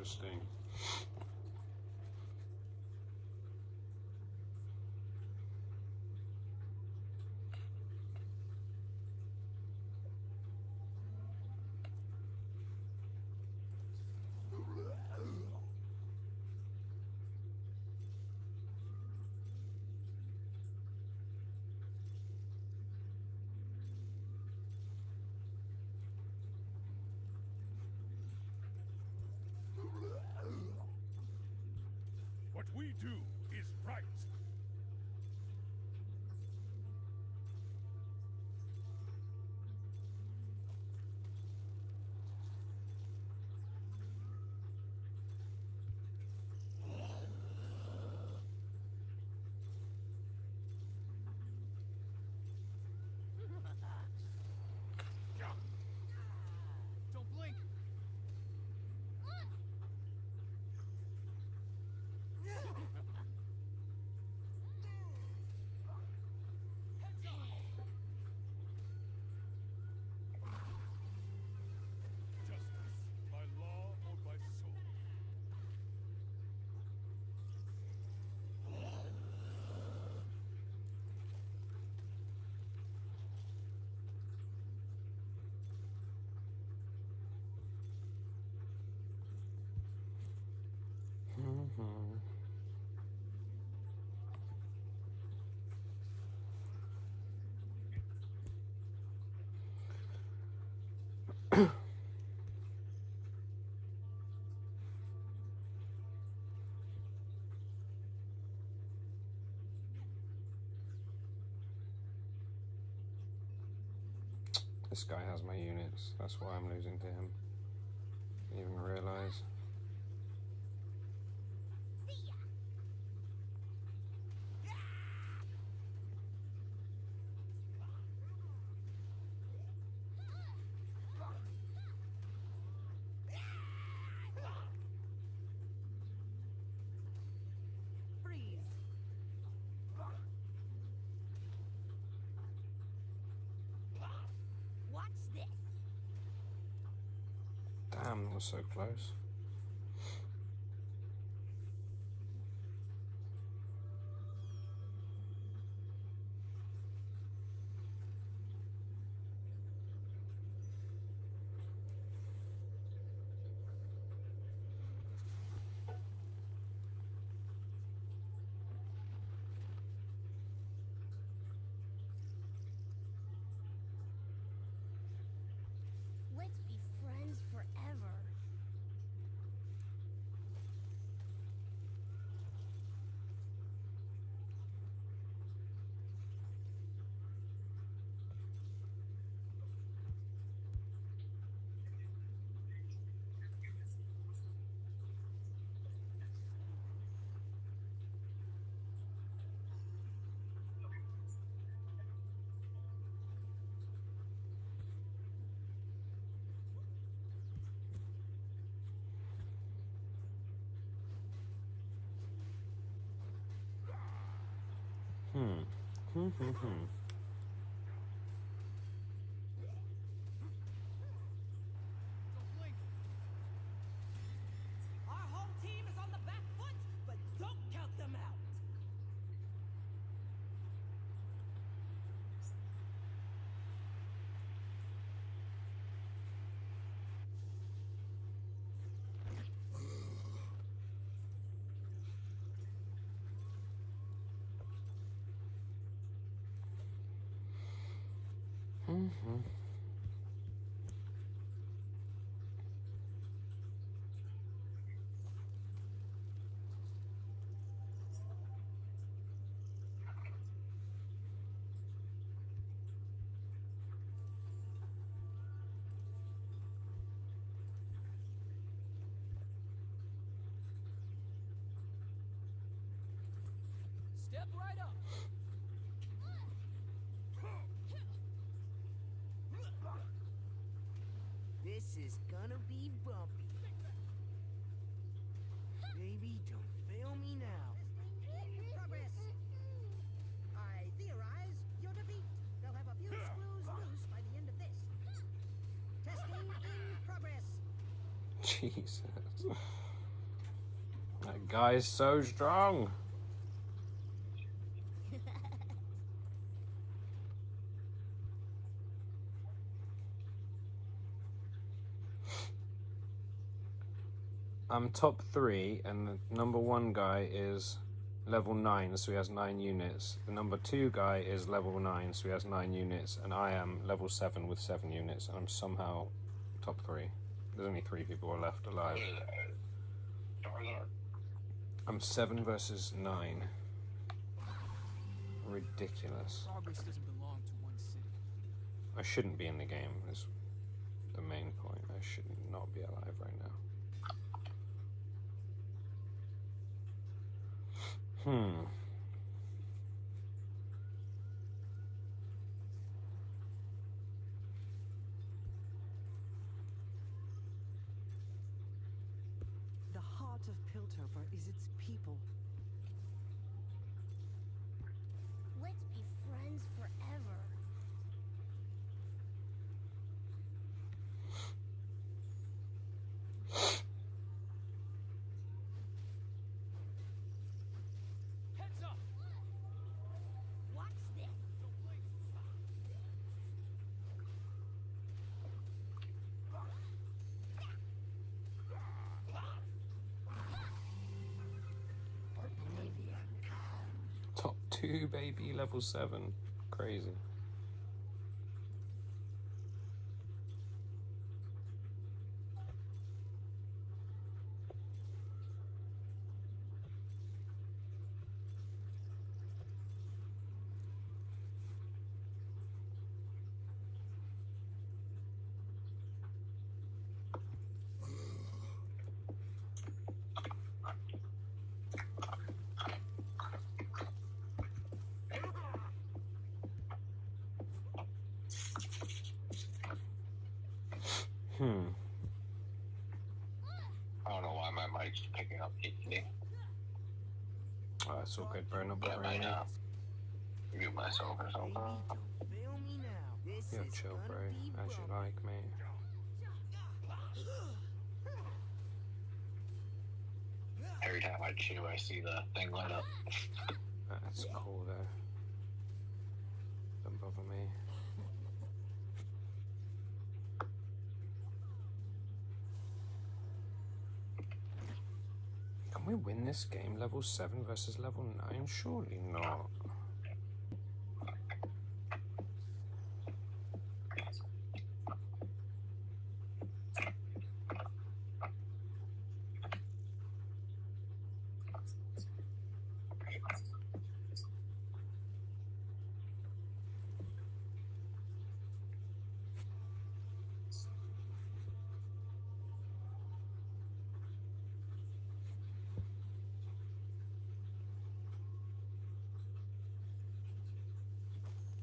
Interesting. What we do is right. Don't blink. Justice, by law or by soul. This guy has my units. That's why I'm losing to him. Didn't even realise. Freeze. Watch this. Damn, that was so close. Let's be friends forever. Don't blink. Our whole team is on the back foot, but don't count them out. Step right up. This is gonna be bumpy. Baby, don't fail me now. In progress. I theorize your defeat. They'll have a few screws loose by the end of this. Testing in progress. Jesus. That guy's so strong. I'm top 3, and the number 1 guy is level 9, so he has 9 units. The number 2 guy is level 9, so he has 9 units, and I am level 7 with 7 units, and I'm somehow top 3. There's only 3 people left alive. I'm 7 versus 9. Ridiculous. Progress doesn't belong to one city. I shouldn't be in the game, is the main point. I should not be alive right now. The heart of Piltover is its people. Let's be friends forever. Heads up! Watch this. Top 2, baby, level 7. Crazy. I don't know why my mic's picking up HD. Oh, that's all good, bro. Not But I bothering might me. mute myself or something. Feel me now. This You're is chill, bro. gonna be As you bumpy. like, mate. Every time I chew, I see the thing light up. That's cool, though. Don't bother me. Can we win this game level 7 versus level 9? Surely not.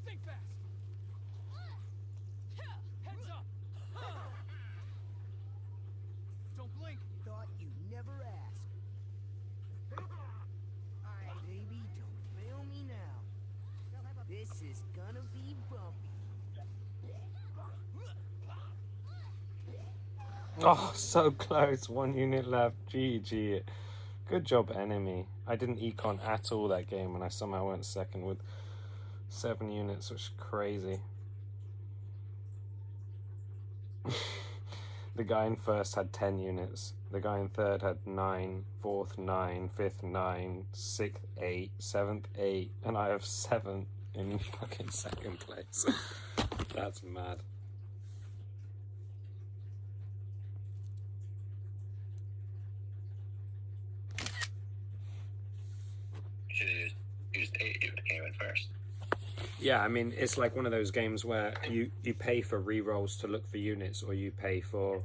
Think fast! Heads up! Don't blink! Thought you'd never ask. Baby, don't fail me now. This is gonna be bumpy. Oh, so close. 1 unit left. GG. Good job, enemy. I didn't econ at all that game, and I somehow went second with 7 units, which is crazy. The guy in first had 10 units. The guy in third had 9, fourth 9, fifth 9, sixth 8, seventh 8, and I have 7 in fucking second place. That's mad. Should have used 8 if it came in first. Yeah, I mean, it's like one of those games where you pay for rerolls to look for units, or you pay for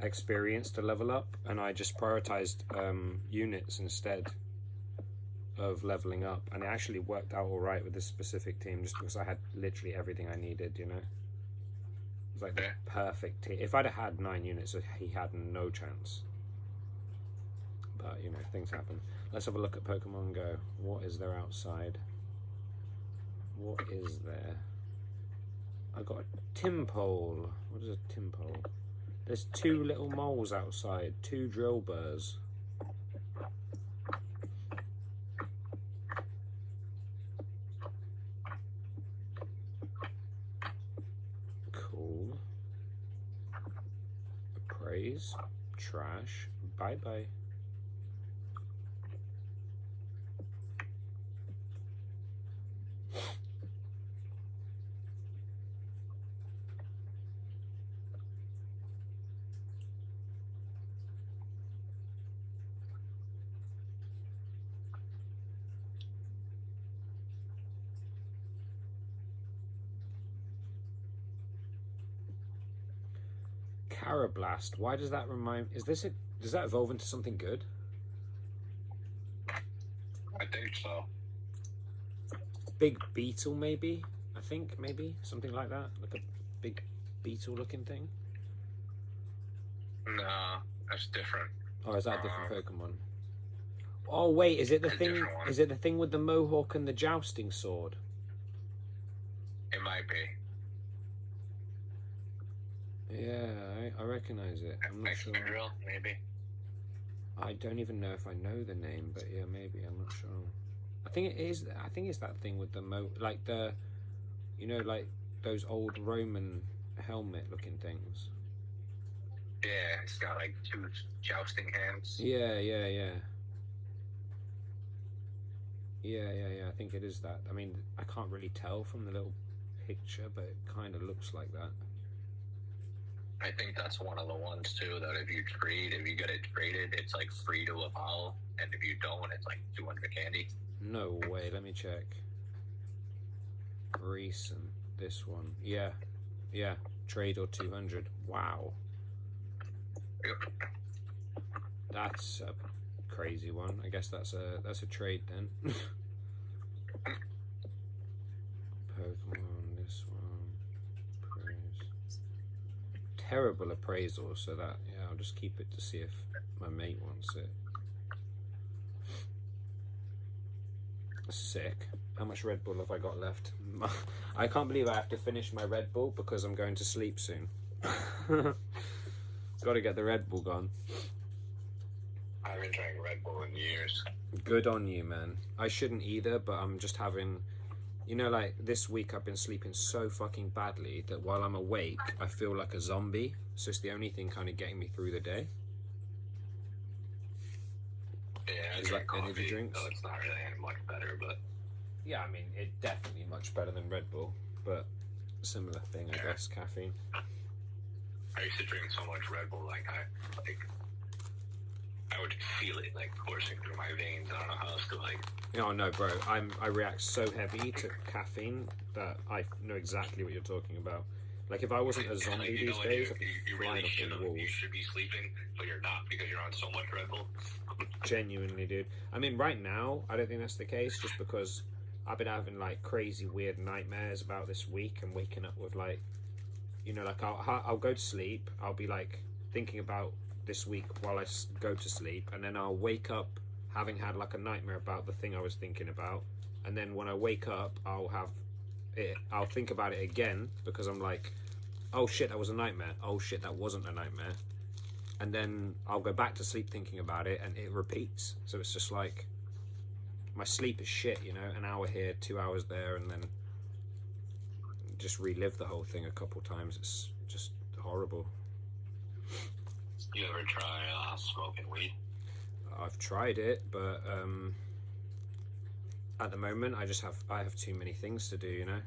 experience to level up, and I just prioritized units instead of leveling up, and it actually worked out all right with this specific team, just because I had literally everything I needed, you know? It was like the perfect team. If I'd have had 9 units, he had no chance. But, you know, things happen. Let's have a look at Pokemon Go. What is there outside? What is there? I got a Timpole. What is a Timpole? There's 2 little moles outside, 2 drill burrs. Praise. Trash. Bye-bye. Carablast. Why does that remind? Is this it? Does that evolve into something good? I think so. Big beetle, maybe. I think maybe something like that, like a big beetle-looking thing. No, that's different. Oh, is that a different Pokemon? Oh wait, is it the thing? Is it the thing with the mohawk and the jousting sword? It might be. Yeah, I recognize it. I'm not sure. Drill, maybe. I don't even know if I know the name, but yeah, maybe. I'm not sure. I think it is. I think it's that thing with the like the, you know, like those old Roman helmet-looking things. Yeah, it's got like two jousting hands. Yeah. I think it is that. I mean, I can't really tell from the little picture, but it kind of looks like that. I think that's one of the ones too that if you get it traded, it's like free to evolve, and if you don't, it's like 200 candy. No way. Let me check. Recent. This one. Yeah. Trade or 200. Wow. Yep. That's a crazy one. I guess that's a trade then. Pokemon. This one. Praise. Terrible appraisal. So that I'll just keep it to see if my mate wants it. Sick. How much Red Bull have I got left? I can't believe I have to finish my Red Bull because I'm going to sleep soon. Got to get the Red Bull gone. I haven't drank Red Bull in years. Good on you, man. I shouldn't either, but I'm just having, you know, like this week I've been sleeping so fucking badly that while I'm awake, I feel like a zombie. So it's the only thing kind of getting me through the day. Yeah, I Is drink that energy coffee, drinks? so it's not really any much better, but Yeah, I mean, it's definitely much better than Red Bull, but similar thing, I guess, caffeine. I used to drink so much Red Bull, like I would feel it like coursing through my veins. I don't know how else to like. Oh no, bro, I react so heavy to caffeine that I know exactly what you're talking about. Like if I wasn't a zombie like, these when days, you I'd be really flying off should the have. walls. You should be sleeping, but you're not because you're on so much Red Bull. Genuinely, dude. I mean, right now, I don't think that's the case, just because I've been having like crazy, weird nightmares about this week and waking up with like, you know, like I'll go to sleep, I'll be like thinking about this week while I go to sleep, and then I'll wake up having had like a nightmare about the thing I was thinking about, and then when I wake up, I'll think about it again because I'm like, oh shit, that was a nightmare. Oh shit, that wasn't a nightmare. And then I'll go back to sleep thinking about it, and it repeats. So it's just like, my sleep is shit, you know, an hour here, 2 hours there, and then just relive the whole thing a couple times. It's just horrible. You ever try smoking weed? I've tried it, but at the moment I have too many things to do, you know,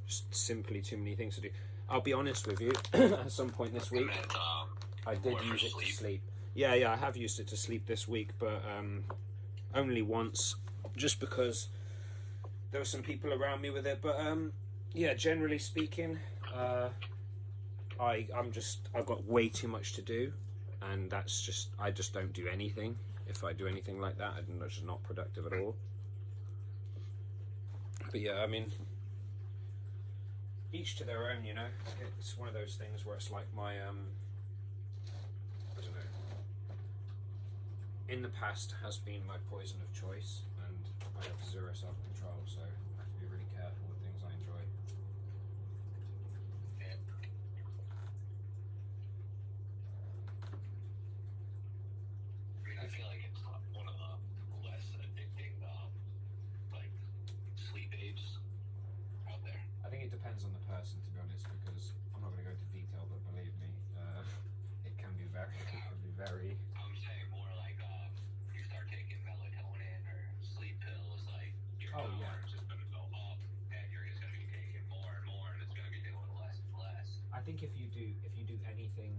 just simply too many things to do. I'll be honest with you, at some point this week I did use it to sleep. Yeah, I have used it to sleep this week, but only once, just because there were some people around me with it. But yeah, generally speaking, I've got way too much to do, and I just don't do anything. If I do anything like that, I'm just not productive at all. But yeah, I mean, each to their own, you know. It's one of those things where it's like my I don't know, in the past has been my poison of choice, and I have zero self-control, so I have to be really careful with things I enjoy. I feel like it's one of the less addicting, like sleep aids out there. I think it depends on the person, to be honest, because I'm not going to go into detail, but believe me, very. I'm saying more like you start taking melatonin or sleep pills, like your tolerance is gonna go up, and you're just gonna be taking more and more, and it's gonna be doing less and less. I think if you do anything,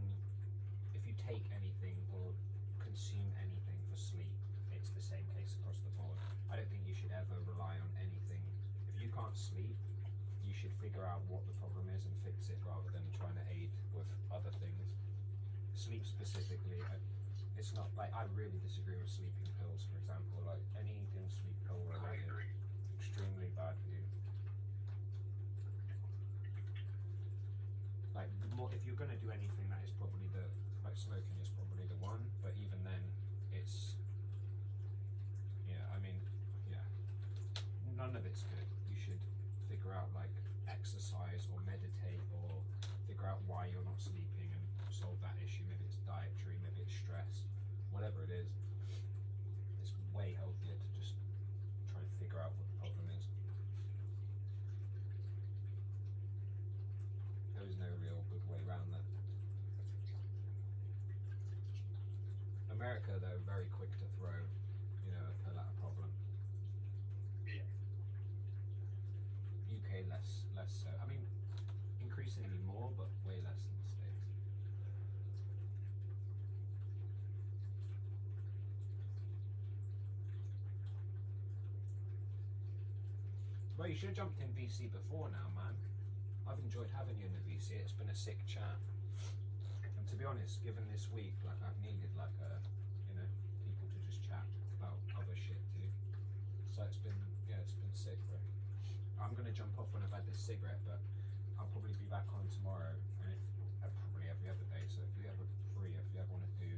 if you take anything or consume anything for sleep, it's the same case across the board. I don't think you should ever rely on anything. If you can't sleep, you should figure out what the problem is and fix it rather than trying to aid with other things. Sleep specifically, it's not like I really disagree with sleeping pills, for example. Like anything sleep pill related, extremely bad for you. Like if you're gonna do anything, that is probably smoking is probably the one. But even then, it's none of it's good. You should figure out like exercise or meditate or figure out why you're not sleeping and solve that issue. Maybe it's dietary, maybe it's stress, whatever it is. It's way healthier to just try and figure out what the problem is. There is no real good way around that. America, though, very quick to throw, a pill at a problem. Yeah. UK less so. I mean, increasingly more, but way less than the States. Well, you should have jumped in VC before now, man. I've enjoyed having you in the VC. It's been a sick chat. And to be honest, given this week, like I've needed people to just chat about other shit too. So it's been sick, bro. I'm gonna jump off when I've had this cigarette, but I'll probably be back on tomorrow, and probably every other day. So if you ever free, if you ever want to do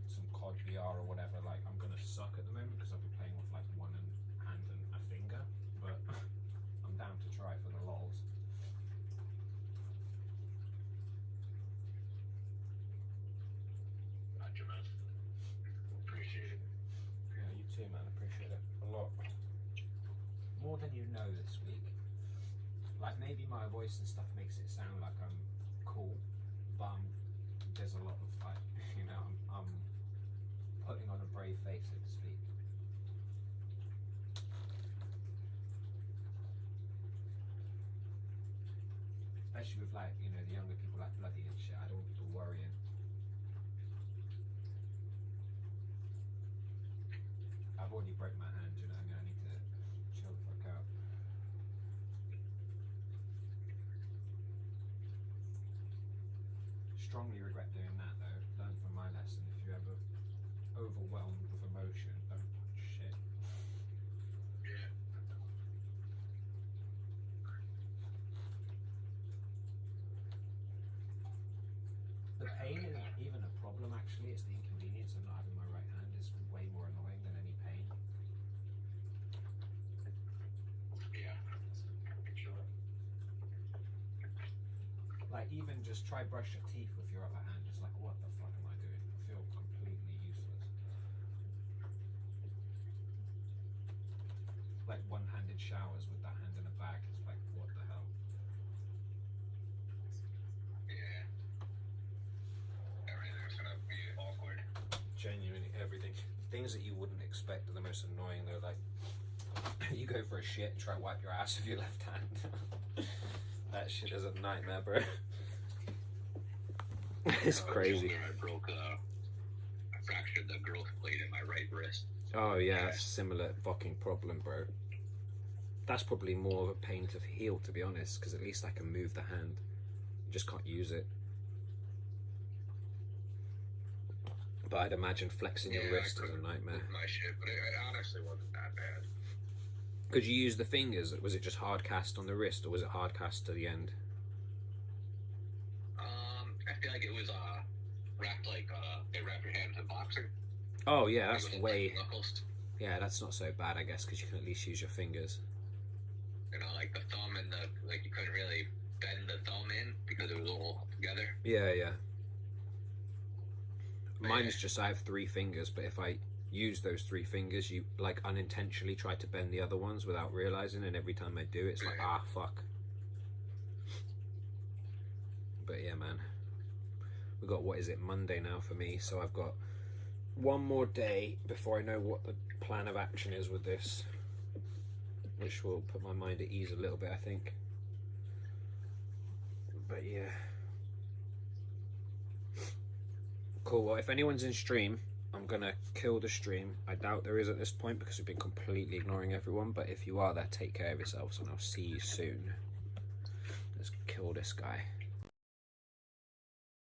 some COD VR or whatever, like I'm gonna suck at the moment because I'll be playing with like one hand and a finger, but I'm down to try for the lols. Gotcha, man. Appreciate it. Yeah, you too, man. Appreciate it a lot. More than you know this week. Like maybe my voice and stuff makes it sound like I'm cool, but there's a lot of like, I'm putting on a brave face, so to speak. Especially with like, the younger people like Bloody and shit. I don't want people worrying. I've already broke my hand, you know what I mean? I need to chill the fuck out. Strongly regret doing that though. Learn from my lesson. If you're ever overwhelmed with emotion, don't punch shit. Yeah. The pain isn't even a problem actually, it's the inconvenience of not having my right hand is way more annoying than any pain. Yeah. Sure. Like even just try brush your teeth with your other hand, it's like what the fuck am I doing? I feel completely useless. Like one-handed showers with that hand in a bag, it's like what the hell? Yeah. Everything's gonna be awkward. Genuinely everything. Things that you wouldn't expect are the most annoying though, like you go for a shit and try to wipe your ass with your left hand. That shit is a nightmare, bro. It's crazy. I broke, I fractured the growth plate in my right wrist. Oh yeah, that's a similar fucking problem, bro. That's probably more of a pain to heal, to be honest, because at least I can move the hand. You just can't use it. But I'd imagine flexing your wrist is a nightmare. My shit, but it honestly wasn't that bad. Could you use the fingers? Was it just hard cast on the wrist, or was it hard cast to the end? I feel like it was wrapped like they wrap your hands in boxing. Oh yeah, that's way. Like knuckles. Yeah, that's not so bad, I guess, because you can at least use your fingers. Like the thumb and like you couldn't really bend the thumb in because it was all together. Yeah, yeah. Mine's just I have 3 fingers, but if I use those 3 fingers, you like unintentionally try to bend the other ones without realizing, and every time I do, it's like fuck. But yeah, man. we got, what is it, Monday now for me, so I've got one more day before I know what the plan of action is with this, which will put my mind at ease a little bit, I think. But yeah, cool. Well, if anyone's in stream, I'm gonna kill the stream. I doubt there is at this point because we've been completely ignoring everyone, but if you are there, take care of yourselves and I'll see you soon. Let's kill this guy.